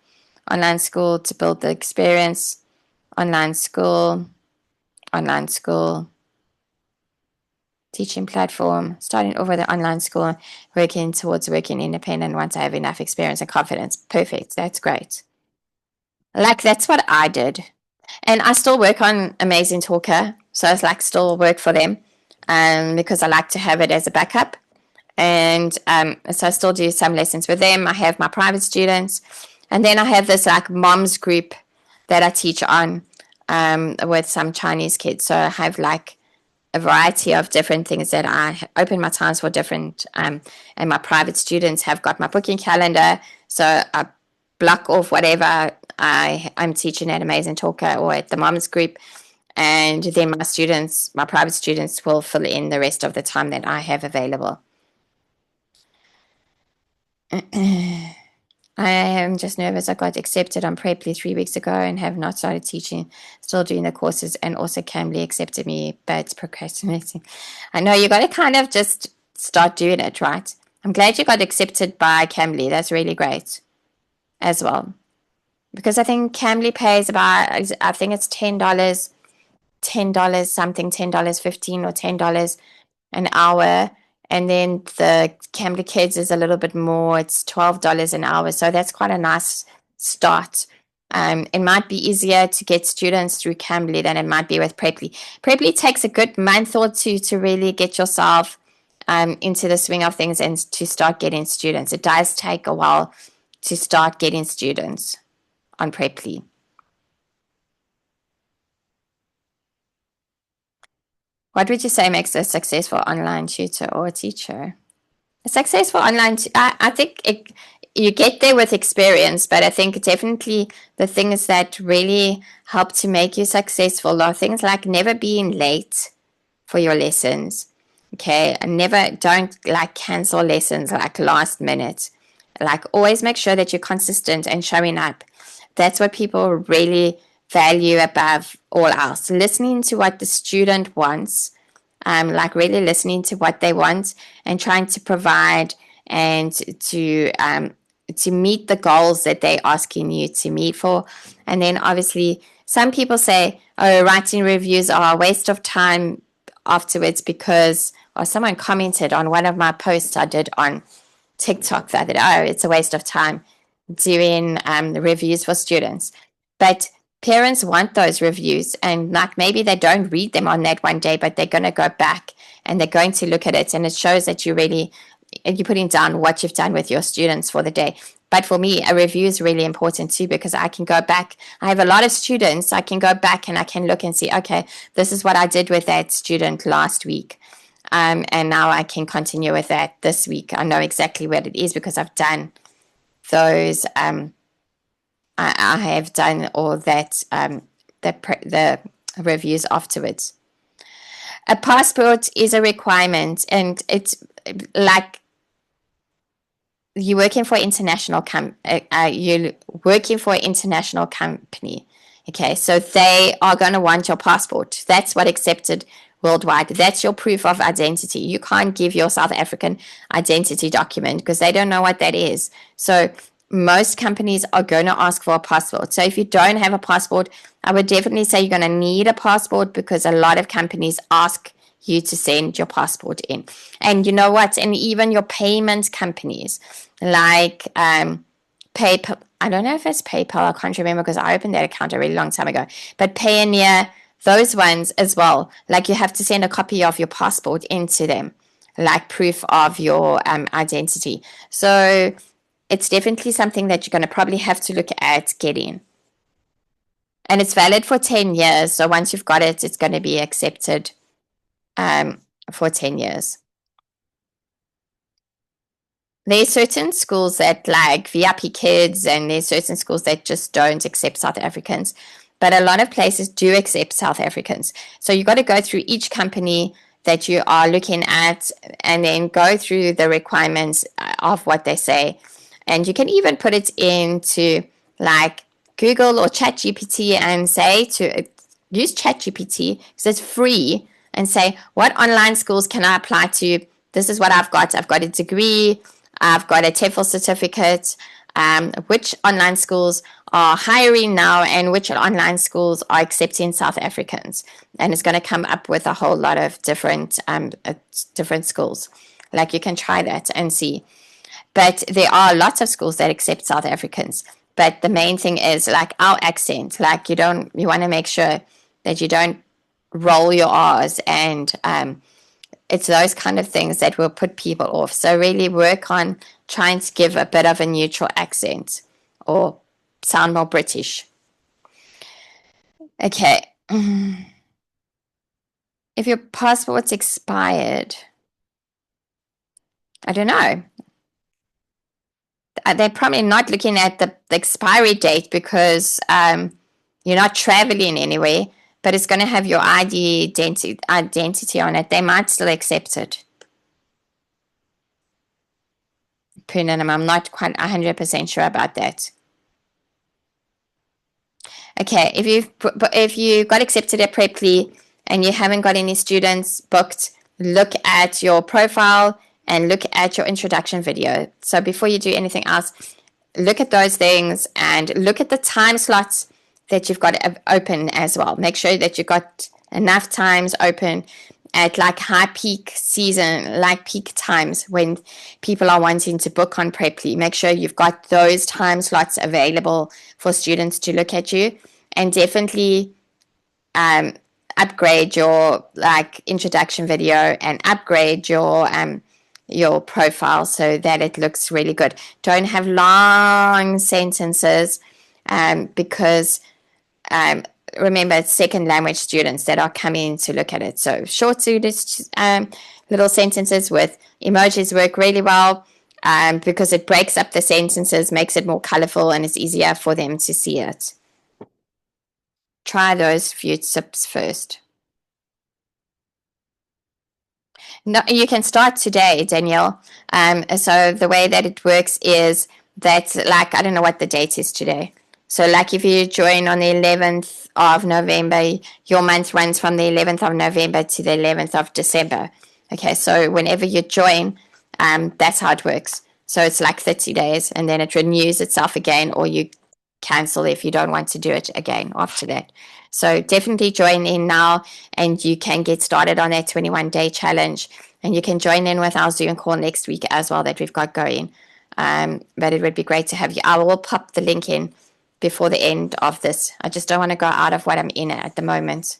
Online school to build the experience. Online school. Teaching platform. Starting over the online school, working towards working independent once I have enough experience and confidence. Perfect. That's great. Like, that's what I did. And I still work on Amazing Talker. So it's like still work for them because I like to have it as a backup. And so I still do some lessons with them. I have my private students. And then I have this like moms group that I teach on with some Chinese kids. So I have like a variety of different things that I open my times for different. And my private students have got my booking calendar. So I block off whatever I'm teaching at Amazing Talker or at the moms group. And then my private students will fill in the rest of the time that I have available. I am just nervous. I got accepted on Preply 3 weeks ago and have not started teaching, still doing the courses, and also KathyB accepted me, but procrastinating. I know you got to kind of just start doing it, right? I'm glad you got accepted by KathyB. That's really great as well. Because I think KathyB pays about, I think it's $10 something, $10.15 or $10 an hour. And then the KathyB Kids is a little bit more. It's $12 an hour. So that's quite a nice start. It might be easier to get students through KathyB than it might be with Preply. Preply takes a good month or two to really get yourself into the swing of things and to start getting students. It does take a while to start getting students on Preply. What would you say makes a successful online tutor or teacher? A successful online, I think you get there with experience, but I think definitely the things that really help to make you successful are things like never being late for your lessons. Okay, and don't like cancel lessons like last minute. Like, always make sure that you're consistent and showing up. That's what people really value above all else. Listening to what the student wants, like really listening to what they want and trying to provide and to meet the goals that they're asking you to meet for. And then obviously some people say, oh, writing reviews are a waste of time afterwards because, or someone commented on one of my posts I did on TikTok that, oh, it's a waste of time doing the reviews for students. But parents want those reviews, and like maybe they don't read them on that one day, but they're going to go back and they're going to look at it, and it shows that you're putting down what you've done with your students for the day. But for me, a review is really important too, because I can go back. I have a lot of students. I can go back and I can look and see, okay, this is what I did with that student last week. And now I can continue with that this week. I know exactly what it is because I've done those. I have done all that, the reviews afterwards. A passport is a requirement, and it's like you're working for international you're working for an international company. Okay, so they are going to want your passport. That's what accepted worldwide. That's your proof of identity. You can't give your South African identity document because they don't know what that is. So most companies are going to ask for a passport. So if you don't have a passport, I would definitely say you're going to need a passport, because a lot of companies ask you to send your passport in. And you know what? And even your payment companies like PayPal, I don't know if it's PayPal, I can't remember because I opened that account a really long time ago, but Payoneer, those ones as well, like you have to send a copy of your passport into them, like proof of your identity. So it's definitely something that you're going to probably have to look at getting. And it's valid for 10 years. So once you've got it, it's going to be accepted for 10 years. There's certain schools that like VIP kids, and there's certain schools that just don't accept South Africans. But a lot of places do accept South Africans. So you've got to go through each company that you are looking at and then go through the requirements of what they say. And you can even put it into like Google or ChatGPT and say to use ChatGPT because it's free, and say, what online schools can I apply to? This is what I've got. I've got a degree. I've got a TEFL certificate. Which online schools are hiring now and which online schools are accepting South Africans? And it's going to come up with a whole lot of different schools. Like you can try that and see. But there are lots of schools that accept South Africans. But the main thing is like our accent. Like you want to make sure that you don't roll your R's, and it's those kind of things that will put people off. So really work on trying to give a bit of a neutral accent or sound more British. Okay. If your passport's expired, I don't know. They're probably not looking at the expiry date because you're not traveling anywhere, but it's going to have your identity on it. They might still accept it. I'm not quite 100% sure about that. Okay, if you got accepted at Preply and you haven't got any students booked, look at your profile and look at your introduction video. So before you do anything else, look at those things and look at the time slots that you've got open as well. Make sure that you've got enough times open at like high peak season, like peak times when people are wanting to book on Preply. Make sure you've got those time slots available for students to look at you, and definitely upgrade your like introduction video and upgrade your profile so that it looks really good. Don't have long sentences because remember, it's second language students that are coming to look at it. So short little sentences with emojis work really well because it breaks up the sentences, makes it more colorful, and it's easier for them to see it. Try those few tips first. No, you can start today, Danielle. So the way that it works is that, like, I don't know what the date is today. So like if you join on the 11th of November, your month runs from the 11th of November to the 11th of December. Okay, so whenever you join, that's how it works. So it's like 30 days, and then it renews itself again, or you cancel if you don't want to do it again after that. So definitely join in now, and you can get started on that 21-day challenge, and you can join in with our Zoom call next week as well that we've got going. But it would be great to have you. I will pop the link in before the end of this. I just don't want to go out of what I'm in at the moment.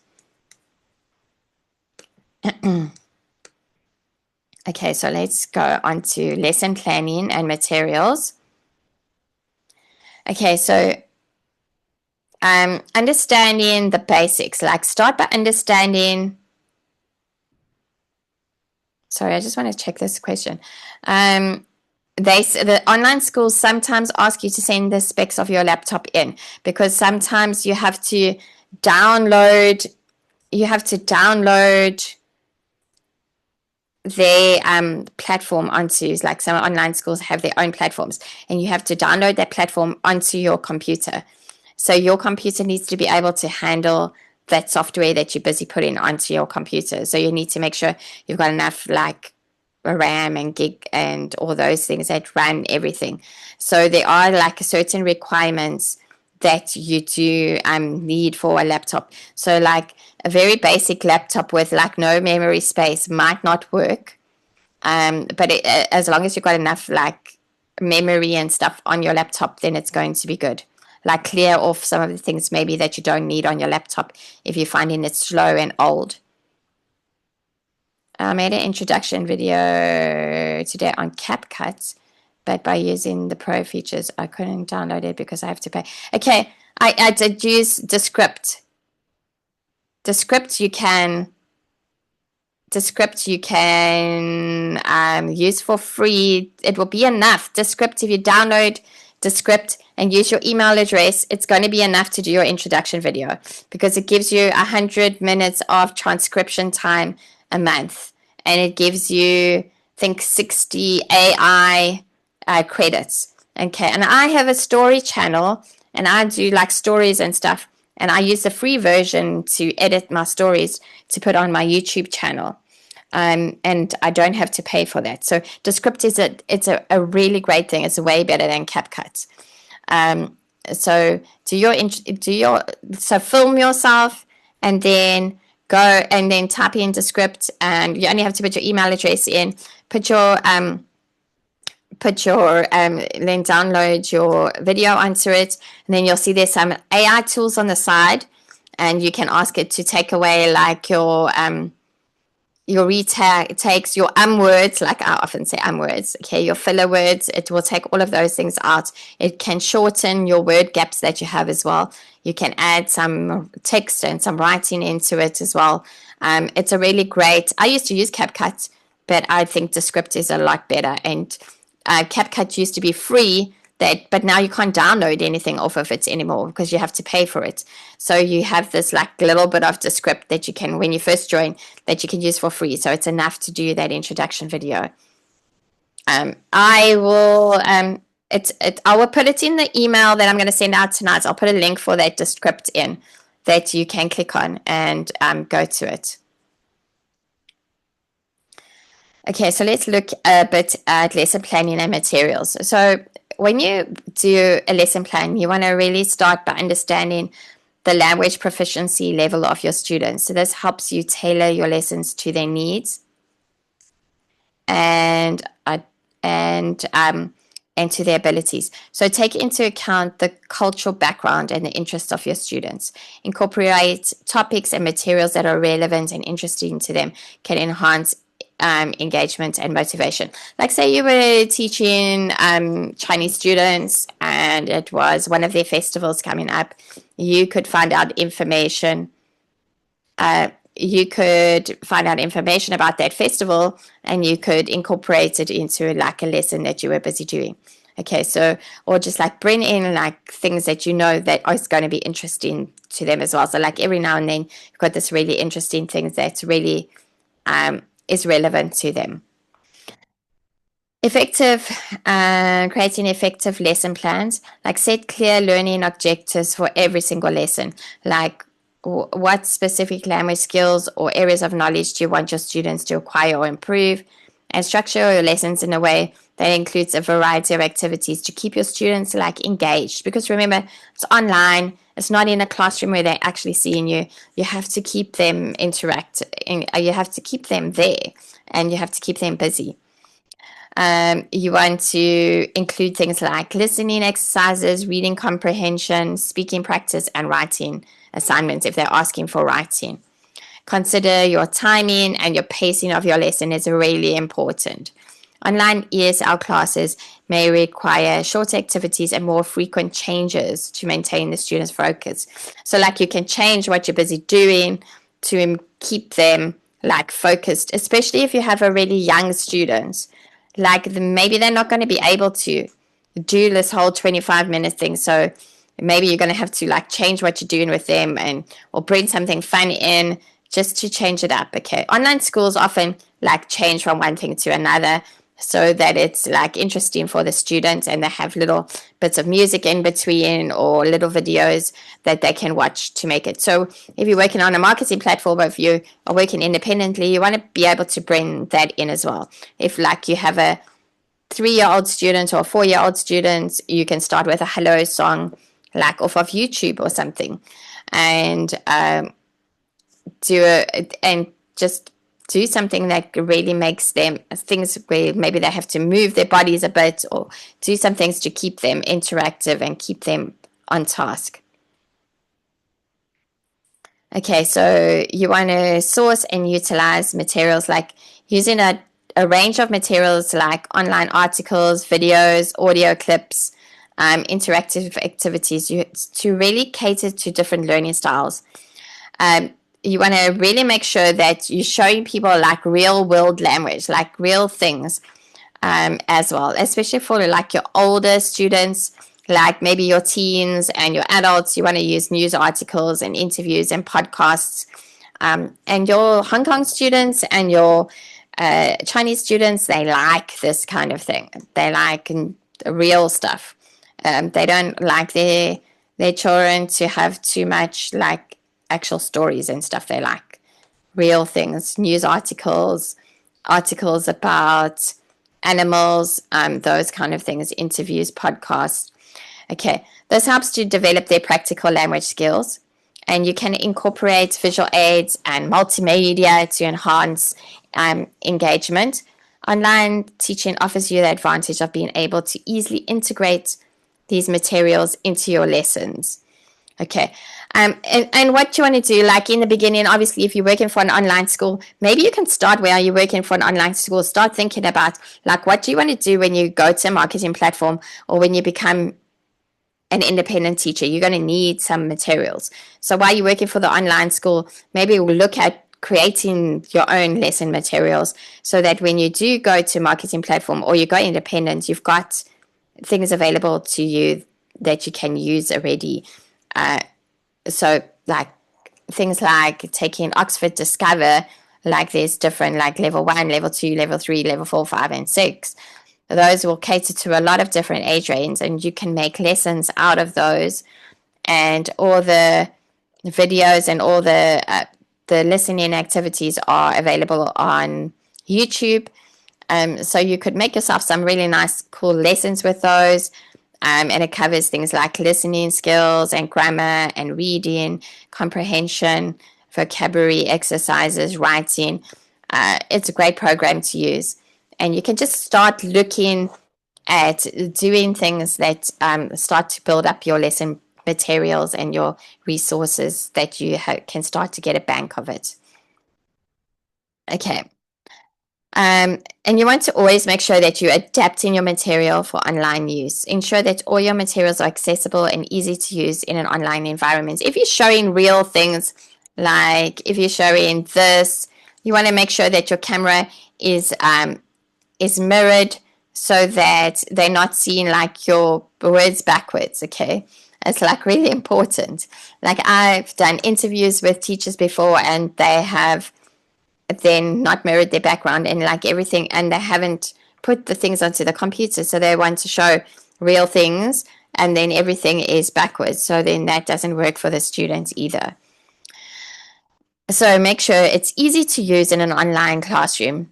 Okay, so let's go on to lesson planning and materials. Okay, so understanding the basics, like start by understanding. Sorry, I just want to check this question. The online schools sometimes ask you to send the specs of your laptop in, because sometimes you have to download their platform onto, like some online schools have their own platforms, and you have to download that platform onto your computer. So your computer needs to be able to handle that software that you're busy putting onto your computer. So you need to make sure you've got enough like RAM and gig and all those things that run everything. So there are like certain requirements that you do need for a laptop. So like a very basic laptop with like no memory space might not work. But as long as you've got enough like memory and stuff on your laptop, then it's going to be good. Like clear off some of the things maybe that you don't need on your laptop if you're finding it slow and old. I made an introduction video today on CapCut, but by using the pro features, I couldn't download it because I have to pay. Okay, I did use Descript. Descript you can use for free. It will be enough. Descript, if you download Descript and use your email address, it's going to be enough to do your introduction video, because it gives you 100 minutes of transcription time a month. And it gives you, I think, 60 AI credits. Okay, and I have a story channel, and I do like stories and stuff. And I use the free version to edit my stories to put on my YouTube channel. And I don't have to pay for that. So Descript is a really great thing. It's way better than CapCut. So film yourself, and then go and then type in Descript, and you only have to put your email address in, then download your video onto it, and then you'll see there's some AI tools on the side, and you can ask it to take away like your retakes, your words, like I often say words, okay, your filler words. It will take all of those things out. It can shorten your word gaps that you have as well. You can add some text and some writing into it as well. It's a really great, I used to use CapCut, but I think Descript is a lot better. And CapCut used to be free, but now you can't download anything off of it anymore because you have to pay for it. So you have this like little bit of Descript that you can, when you first join, that you can use for free. So it's enough to do that introduction video. I will put it in the email that I'm going to send out tonight. I'll put a link for that Descript in that you can click on and go to it. Okay, so let's look a bit at lesson planning and materials. So when you do a lesson plan, you want to really start by understanding the language proficiency level of your students. So this helps you tailor your lessons to their needs and to their abilities. So take into account the cultural background and the interests of your students. Incorporate topics and materials that are relevant and interesting to them, can enhance engagement and motivation. Like say you were teaching Chinese students and it was one of their festivals coming up, you could find out information. You could find out information about that festival, and you could incorporate it into like a lesson that you were busy doing. Okay, so, or just like bring in like things that you know that is going to be interesting to them as well. So like every now and then you've got this really interesting thing that's really is relevant to them. Creating effective lesson plans, like set clear learning objectives for every single lesson. Like what specific language skills or areas of knowledge do you want your students to acquire or improve, and structure your lessons in a way that includes a variety of activities to keep your students like engaged. Because remember, it's online. It's not in a classroom where they're actually seeing you. You have to keep them interacting. You have to keep them there, and you have to keep them busy. You want to include things like listening exercises, reading comprehension, speaking practice, and writing assignments if they're asking for writing. Consider your timing and your pacing of your lesson is really important. Online ESL classes may require shorter activities and more frequent changes to maintain the students' focus. So like you can change what you're busy doing to keep them like focused, especially if you have a really young students. Like maybe they're not going to be able to do this whole 25-minute thing. So maybe you're going to have to like change what you're doing with them and or bring something fun in just to change it up. Okay. Online schools often like change from one thing to another so that it's like interesting for the students, and they have little bits of music in between or little videos that they can watch to make it. So if you're working on a marketing platform, or if you are working independently, you want to be able to bring that in as well. If like you have a 3-year-old student or a 4-year-old student, you can start with a hello song like off of YouTube or something, and just do something that really makes them things where maybe they have to move their bodies a bit, or do some things to keep them interactive and keep them on task. Okay, so you want to source and utilize materials like using a range of materials like online articles, videos, audio clips, interactive activities to really cater to different learning styles. You want to really make sure that you're showing people like real world language, like real things as well, especially for like your older students, like maybe your teens and your adults. You want to use news articles and interviews and podcasts. And your Hong Kong students and your Chinese students, they like this kind of thing. They like real stuff. They don't like their children to have too much like actual stories and stuff. They like real things, news articles about animals, those kind of things, interviews, podcasts. Okay, this helps to develop their practical language skills, and you can incorporate visual aids and multimedia to enhance engagement. Online teaching offers you the advantage of being able to easily integrate these materials into your lessons. Okay. And what you want to do, like in the beginning, obviously, if you're working for an online school, maybe you can start where you're working for an online school. Start thinking about, like, what do you want to do when you go to a marketing platform or when you become an independent teacher? You're going to need some materials. So while you're working for the online school, maybe we'll look at creating your own lesson materials so that when you do go to a marketing platform or you go independent, you've got things available to you that you can use already. So like things like taking Oxford Discover, like there's different like level 1, level 2, level 3, level 4, 5, and 6. Those will cater to a lot of different age ranges, and you can make lessons out of those. And all the videos and all the listening activities are available on YouTube. So you could make yourself some really nice, cool lessons with those. And it covers things like listening skills and grammar and reading, comprehension, vocabulary exercises, writing. It's a great program to use. And you can just start looking at doing things that start to build up your lesson materials and your resources that you can start to get a bank of it. Okay. And you want to always make sure that you're adapting your material for online use. Ensure that all your materials are accessible and easy to use in an online environment. If you're showing real things, like if you're showing this, you want to make sure that your camera is mirrored so that they're not seeing like your words backwards, okay? It's like really important. Like I've done interviews with teachers before, and they have then not mirrored their background and like everything, and they haven't put the things onto the computer, so they want to show real things and then everything is backwards, so then that doesn't work for the students either. So make sure it's easy to use in an online classroom.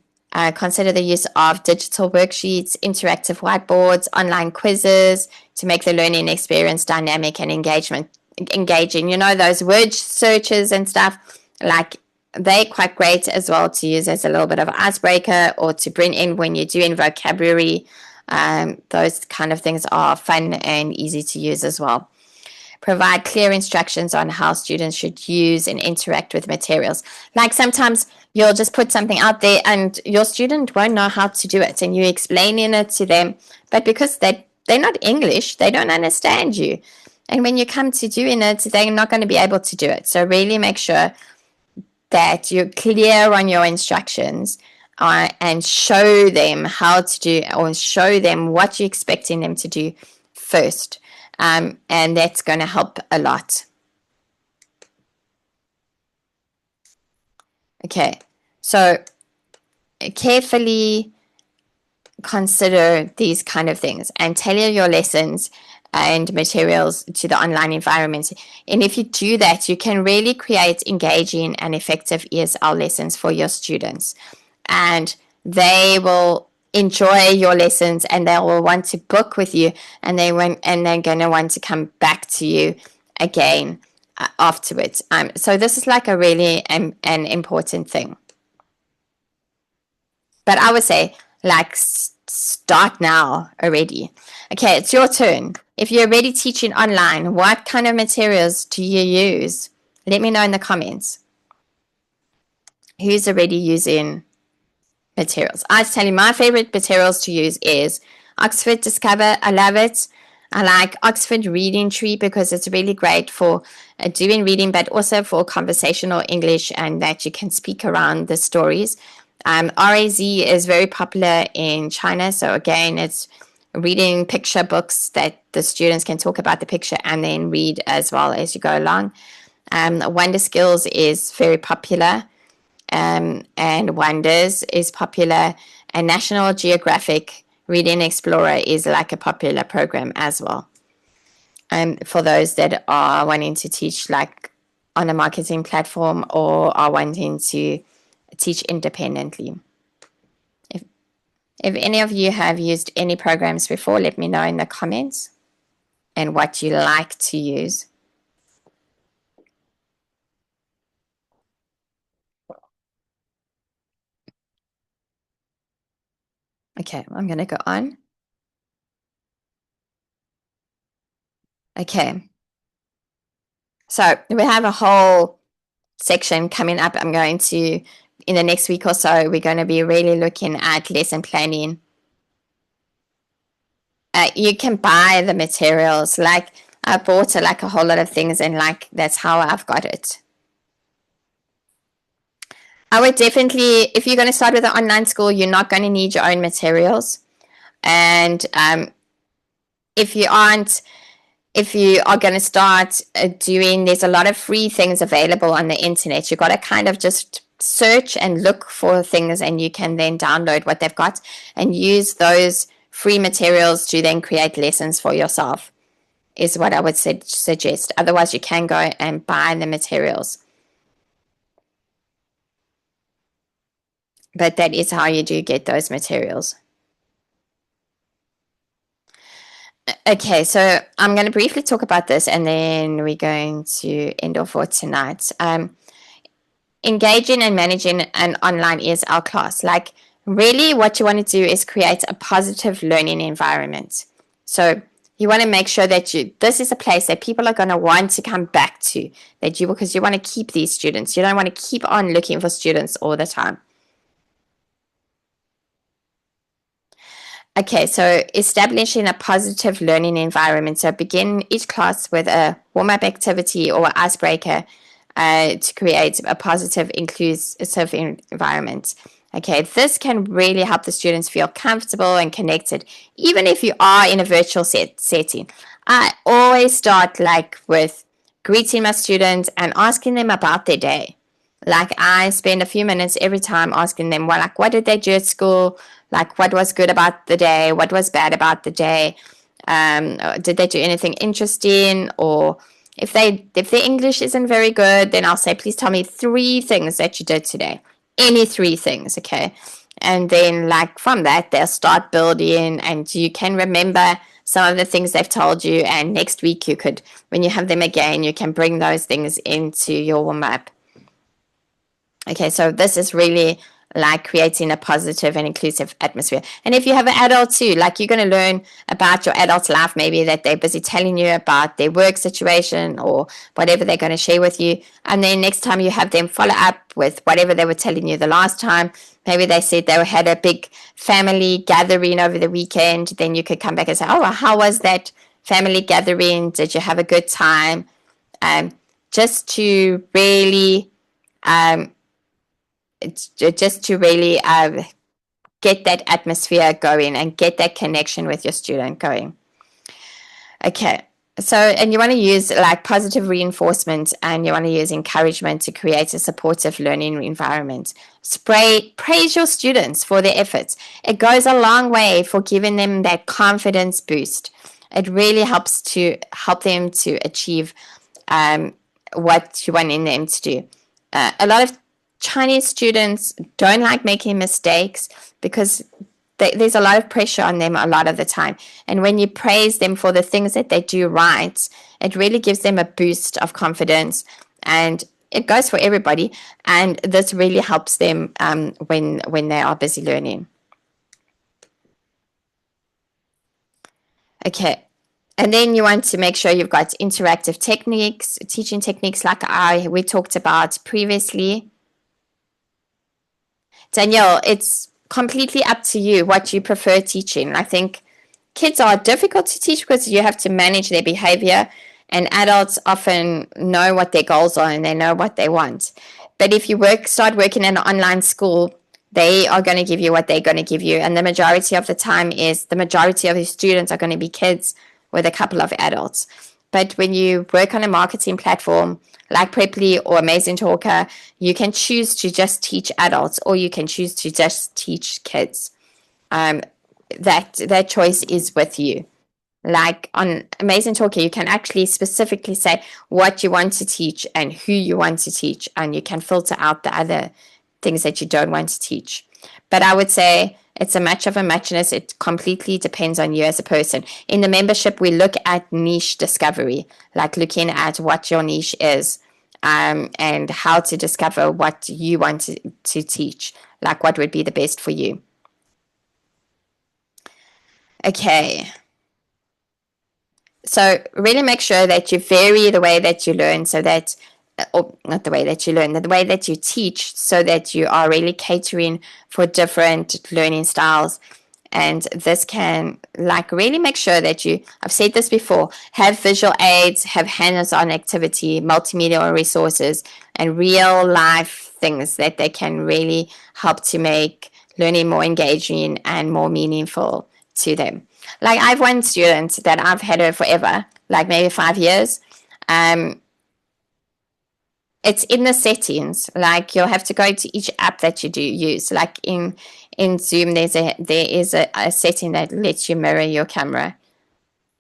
Consider the use of digital worksheets, interactive whiteboards, online quizzes to make the learning experience dynamic and engaging. You know, those word searches and stuff, like they're quite great as well to use as a little bit of an icebreaker or to bring in when you're doing vocabulary. Those kind of things are fun and easy to use as well. Provide clear instructions on how students should use and interact with materials. Like sometimes you'll just put something out there and your student won't know how to do it, and you're explaining it to them, but because they're not English, they don't understand you. And when you come to doing it, they're not going to be able to do it. So really make sure that you're clear on your instructions and show them how to do, or show them what you're expecting them to do first. And that's going to help a lot. Okay, so carefully consider these kind of things and tailor your lessons and materials to the online environment. And if you do that, you can really create engaging and effective ESL lessons for your students. And they will enjoy your lessons, and they will want to book with you, and they're going to want to come back to you again afterwards. So this is like a really an important thing. But I would say, like, start now already. Okay, it's your turn. If you're already teaching online, what kind of materials do you use? Let me know in the comments. Who's already using materials? I tell you, my favorite materials to use is Oxford Discover. I love it. I like Oxford Reading Tree because it's really great for doing reading, but also for conversational English, and that you can speak around the stories. RAZ is very popular in China. So again, it's reading picture books that the students can talk about the picture and then read as well as you go along. Wonder Skills is very popular. And Wonders is popular. And National Geographic Reading Explorer is like a popular program as well. For those that are wanting to teach like on a marketing platform or are wanting to teach independently. If any of you have used any programs before, let me know in the comments and what you like to use. Okay, I'm going to go on. Okay. So we have a whole section coming up. I'm going to, in the next week or so, we're going to be really looking at lesson planning. You can buy the materials. Like I bought like a whole lot of things, and like that's how I've got it. I would definitely, if you're going to start with an online school, you're not going to need your own materials. And if you are going to start doing, there's a lot of free things available on the internet. You've got to kind of just search and look for things, and you can then download what they've got and use those free materials to then create lessons for yourself, is what I would suggest. Otherwise, you can go and buy the materials. But that is how you do get those materials. Okay, so I'm going to briefly talk about this, and then we're going to end off for tonight. Engaging and managing an online ESL class. Like, really what you want to do is create a positive learning environment. So you want to make sure that this is a place that people are going to want to come back to, because you want to keep these students. You don't want to keep on looking for students all the time. Okay, so establishing a positive learning environment. So begin each class with a warm-up activity or icebreaker to create a positive, inclusive environment. Okay, this can really help the students feel comfortable and connected, even if you are in a virtual setting. I always start like with greeting my students and asking them about their day. Like I spend a few minutes every time asking them, well, like, what did they do at school? Like, what was good about the day? What was bad about the day? Did they do anything interesting? Or if their English isn't very good, then I'll say, please tell me 3 things that you did today. Any 3 things, okay? And then, like, from that, they'll start building, and you can remember some of the things they've told you. And next week, you could, when you have them again, you can bring those things into your warm-up. Okay, so this is really like creating a positive and inclusive atmosphere. And if you have an adult too, like you're going to learn about your adult's life, maybe that they're busy telling you about their work situation or whatever they're going to share with you. And then next time you have them follow up with whatever they were telling you the last time. Maybe they said they had a big family gathering over the weekend. Then you could come back and say, oh, well, how was that family gathering? Did you have a good time? Just to really get that atmosphere going and get that connection with your student going. Okay, so, and you want to use like positive reinforcement, and you want to use encouragement to create a supportive learning environment. Praise your students for their efforts. It goes a long way for giving them that confidence boost. It really helps them to achieve what you want them to do. A lot of Chinese students don't like making mistakes because there's a lot of pressure on them a lot of the time. And when you praise them for the things that they do right, it really gives them a boost of confidence, and it goes for everybody. And this really helps them when they are busy learning. Okay. And then you want to make sure you've got interactive techniques, teaching techniques like we talked about previously. Danielle, it's completely up to you what you prefer teaching. I think kids are difficult to teach because you have to manage their behavior, and adults often know what their goals are and they know what they want. But if you start working in an online school, they are going to give you what they're going to give you. And the majority of the time is the majority of the students are going to be kids with a couple of adults. But when you work on a marketing platform like Preply or Amazing Talker, you can choose to just teach adults, or you can choose to just teach kids. That choice is with you. Like on Amazing Talker, you can actually specifically say what you want to teach and who you want to teach, and you can filter out the other things that you don't want to teach. But I would say it's a match of a muchness. It completely depends on you as a person. In the membership, we look at niche discovery, like looking at what your niche is, and how to discover what you want to teach, like what would be the best for you. Okay. So really make sure that you vary the way that you learn, so that, or not the way that you learn, the way that you teach, so that you are really catering for different learning styles. And this can like really make sure that I've said this before, have visual aids, have hands-on activity, multimedia resources, and real life things that they can really help to make learning more engaging and more meaningful to them. Like I have one student that I've had her forever, like maybe 5 years. It's in the settings. Like you'll have to go to each app that you do use. Like in Zoom, there is a setting that lets you mirror your camera.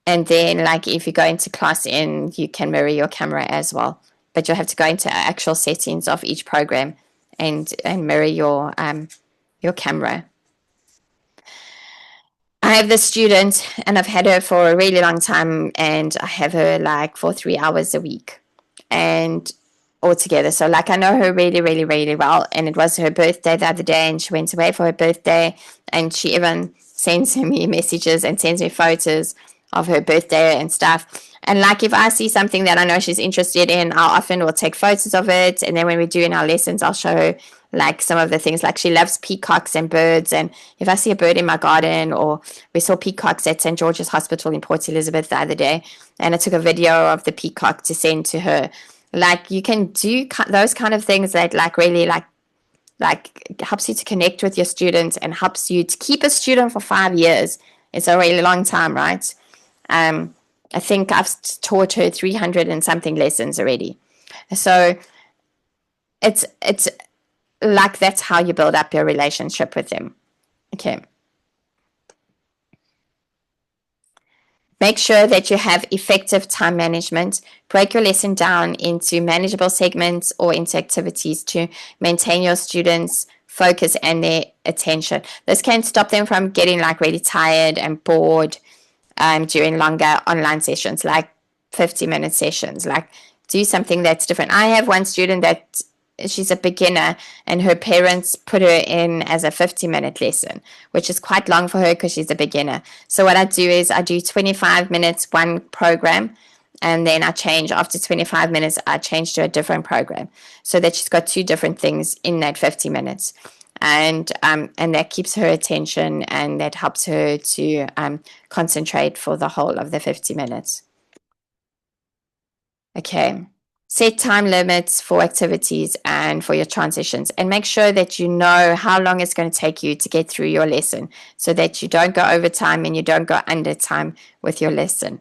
And then like if you go into Class N, you can mirror your camera as well. But you'll have to go into actual settings of each program and mirror your camera. I have this student, and I've had her for a really long time, and I have her like for 3 hours a week and altogether. So like I know her really, really, really well. And it was her birthday the other day, and she went away for her birthday, and she even sends me messages and sends me photos of her birthday and stuff. And like if I see something that I know she's interested in, I often will take photos of it. And then when we're doing our lessons, I'll show her like some of the things. Like she loves peacocks and birds. And if I see a bird in my garden, or we saw peacocks at St. George's Hospital in Port Elizabeth the other day, and I took a video of the peacock to send to her. Like you can do those kind of things that like really like helps you to connect with your students and helps you to keep a student for 5 years. It's a really long time, right? I think I've taught her 300 and something lessons already. So it's like that's how you build up your relationship with them. Okay. Make sure that you have effective time management. Break your lesson down into manageable segments or into activities to maintain your students' focus and their attention. This can stop them from getting like really tired and bored during longer online sessions, like 50-minute sessions. Like do something that's different. I have one student that she's a beginner, and her parents put her in as a 50-minute lesson, which is quite long for her because she's a beginner. So what I do is I do 25 minutes one program, and then I change after 25 minutes, I change to a different program, so that she's got two different things in that 50 minutes. And that keeps her attention, and that helps her to concentrate for the whole of the 50 minutes. Okay. Set time limits for activities and for your transitions, and make sure that you know how long it's going to take you to get through your lesson, so that you don't go over time and you don't go under time with your lesson.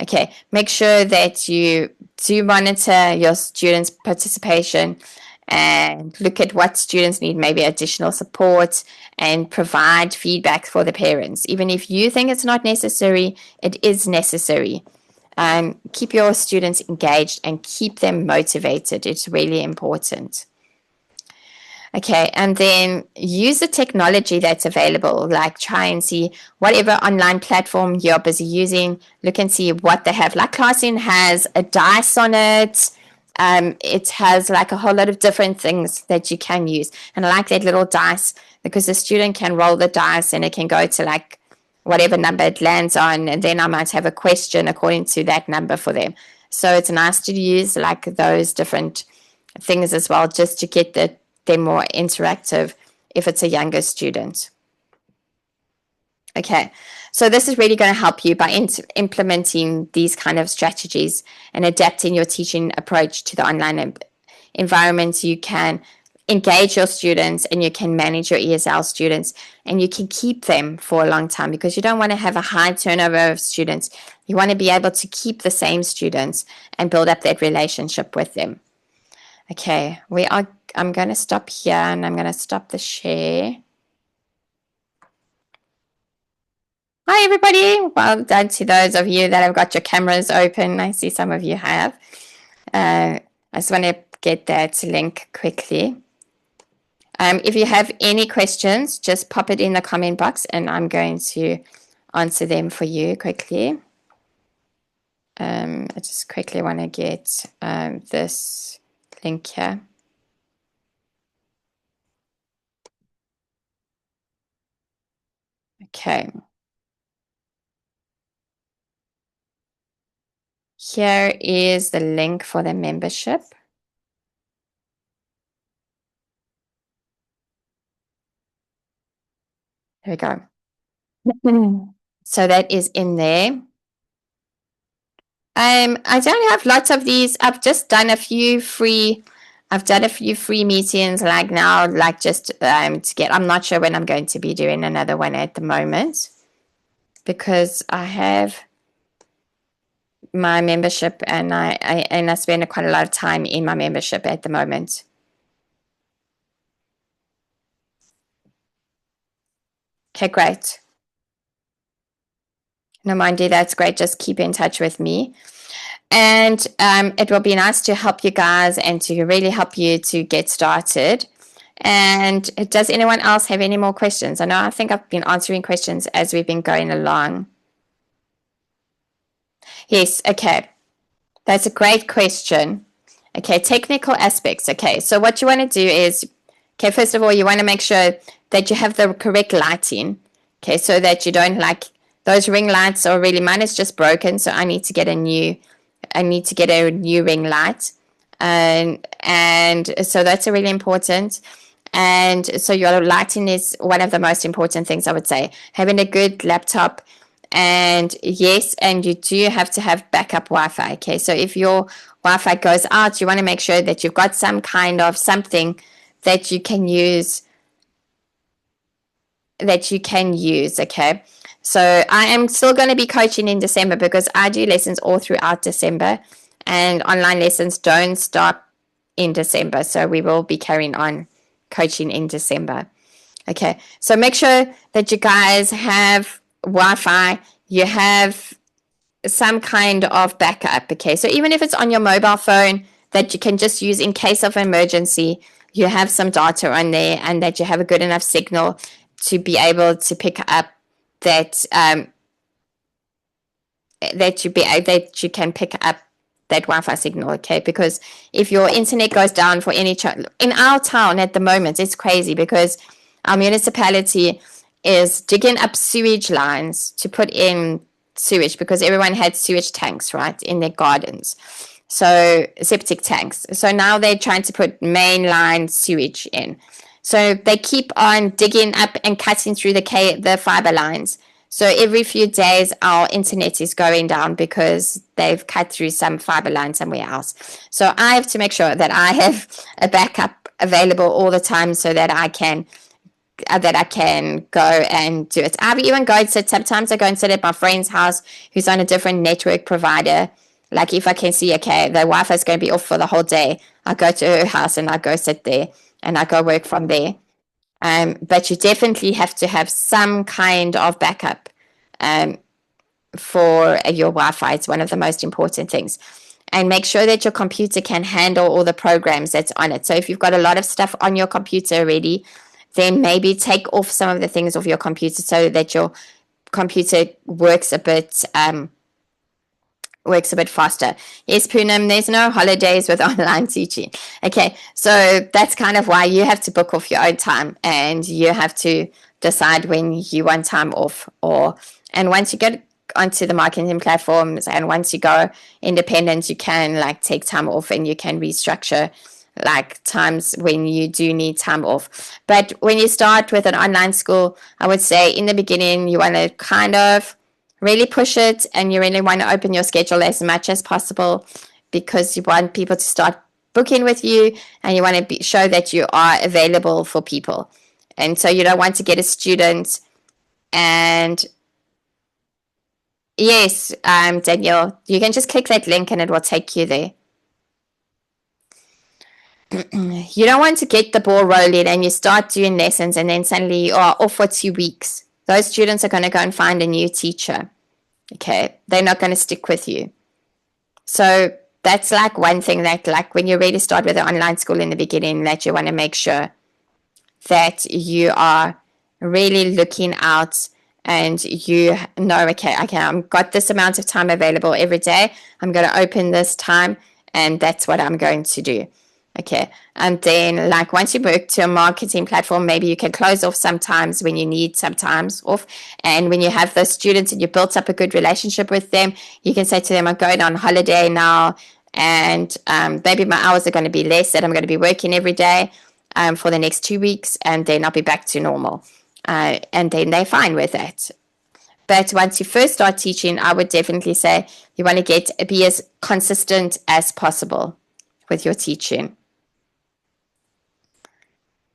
Okay, make sure that you do monitor your students' participation and look at what students need, maybe additional support, and provide feedback for the parents. Even if you think it's not necessary, it is necessary. Keep your students engaged and keep them motivated. It's really important. Okay, and then use the technology that's available, like try and see whatever online platform you're busy using, look and see what they have. Like Classroom has a dice on it. It has like a whole lot of different things that you can use. And I like that little dice because the student can roll the dice and it can go to like whatever number it lands on, and then I might have a question according to that number for them. So it's nice to use like those different things as well, just to get them more interactive if it's a younger student. Okay, so this is really going to help you by implementing these kind of strategies and adapting your teaching approach to the online environment. You can engage your students, and you can manage your ESL students, and you can keep them for a long time, because you don't want to have a high turnover of students. You want to be able to keep the same students and build up that relationship with them. Okay, I'm going to stop here, and I'm going to stop the share. Hi, everybody. Well done to those of you that have got your cameras open. I see some of you have. I just want to get that link quickly. If you have any questions, just pop it in the comment box, and I'm going to answer them for you quickly. I just quickly want to get this link here. Okay. Here is the link for the membership. There we go. So that is in there. I don't have lots of these. I've just done a few free meetings like now, like just to get, I'm not sure when I'm going to be doing another one at the moment, because I have my membership, and I spend quite a lot of time in my membership at the moment. Okay, great. No, Mindy, that's great. Just keep in touch with me. And it will be nice to help you guys and to really help you to get started. And does anyone else have any more questions? I think I've been answering questions as we've been going along. Yes, okay. That's a great question. Okay, technical aspects. Okay, so what you want to do is, okay, first of all, you want to make sure that you have the correct lighting. Okay, so that you don't like those ring lights are really, mine is just broken, so I need to get a new ring light. And so that's really important. And so your lighting is one of the most important things, I would say. Having a good laptop, and yes, and you do have to have backup Wi-Fi. Okay, so if your Wi-Fi goes out, you want to make sure that you've got some kind of something that you can use. Okay, so I am still going to be coaching in December, because I do lessons all throughout December, and online lessons don't stop in December. So we will be carrying on coaching in December. Okay, so make sure that you guys have Wi-Fi, you have some kind of backup. Okay, so even if it's on your mobile phone that you can just use in case of emergency, you have some data on there, and that you have a good enough signal to be able to pick up that that you can pick up that Wi-Fi signal, okay? Because if your internet goes down for any in our town at the moment, it's crazy because our municipality is digging up sewage lines to put in sewage because everyone had sewage tanks, right, in their gardens. So septic tanks. So now they're trying to put mainline sewage in. So they keep on digging up and cutting through the fiber lines. So every few days, our internet is going down because they've cut through some fiber line somewhere else. So I have to make sure that I have a backup available all the time so that I can go and do it. I even go and sit. Sometimes I go and sit at my friend's house who's on a different network provider. Like if I can see, okay, the Wi-Fi is going to be off for the whole day, I go to her house and I go sit there and I go work from there. But you definitely have to have some kind of backup for your Wi-Fi. It's one of the most important things. And make sure that your computer can handle all the programs that's on it. So if you've got a lot of stuff on your computer already, then maybe take off some of the things off your computer so that your computer works a bit faster. Yes, Poonam, there's no holidays with online teaching. Okay, so that's kind of why you have to book off your own time and you have to decide when you want time off. And once you get onto the marketing platforms and once you go independent, you can like take time off and you can restructure like times when you do need time off. But when you start with an online school, I would say in the beginning, you want to kind of really push it and you really want to open your schedule as much as possible because you want people to start booking with you and you want to show that you are available for people. And so you don't want to get a student and yes, Daniel, you can just click that link and it will take you there. You don't want to get the ball rolling and you start doing lessons and then suddenly you are off for 2 weeks. Those students are going to go and find a new teacher. Okay, they're not going to stick with you. So that's like one thing that like when you really start with an online school in the beginning that you want to make sure that you are really looking out and you know, okay, I've got this amount of time available every day. I'm going to open this time and that's what I'm going to do. Okay, and then like once you book to a marketing platform, maybe you can close off sometimes when you need sometimes off. And when you have those students and you built up a good relationship with them, you can say to them, I'm going on holiday now and maybe my hours are going to be less, that I'm going to be working every day for the next 2 weeks and then I'll be back to normal. And then they're fine with that. But once you first start teaching, I would definitely say you want to be as consistent as possible with your teaching.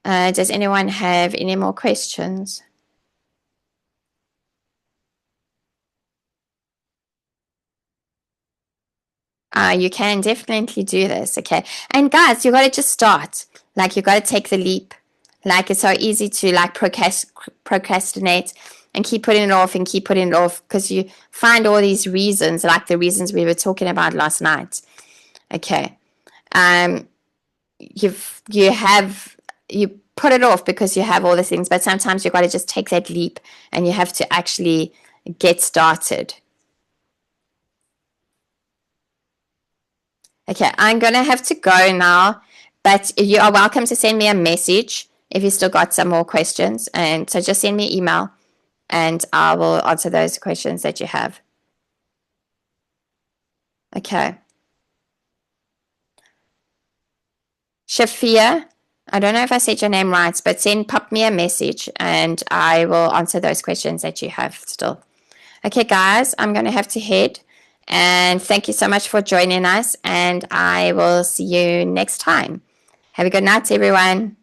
Does anyone have any more questions? You can definitely do this, okay? And guys, you got to just start. Like, you got to take the leap. Like, it's so easy to, like, procrastinate and keep putting it off and keep putting it off because you find all these reasons, like the reasons we were talking about last night, okay? You put it off because you have all the things, but sometimes you've got to just take that leap and you have to actually get started. Okay, I'm going to have to go now, but you are welcome to send me a message if you still got some more questions. And so just send me an email and I will answer those questions that you have. Okay. Shafia, I don't know if I said your name right, but pop me a message and I will answer those questions that you have still. Okay, guys, I'm going to have to head. And thank you so much for joining us. And I will see you next time. Have a good night, everyone.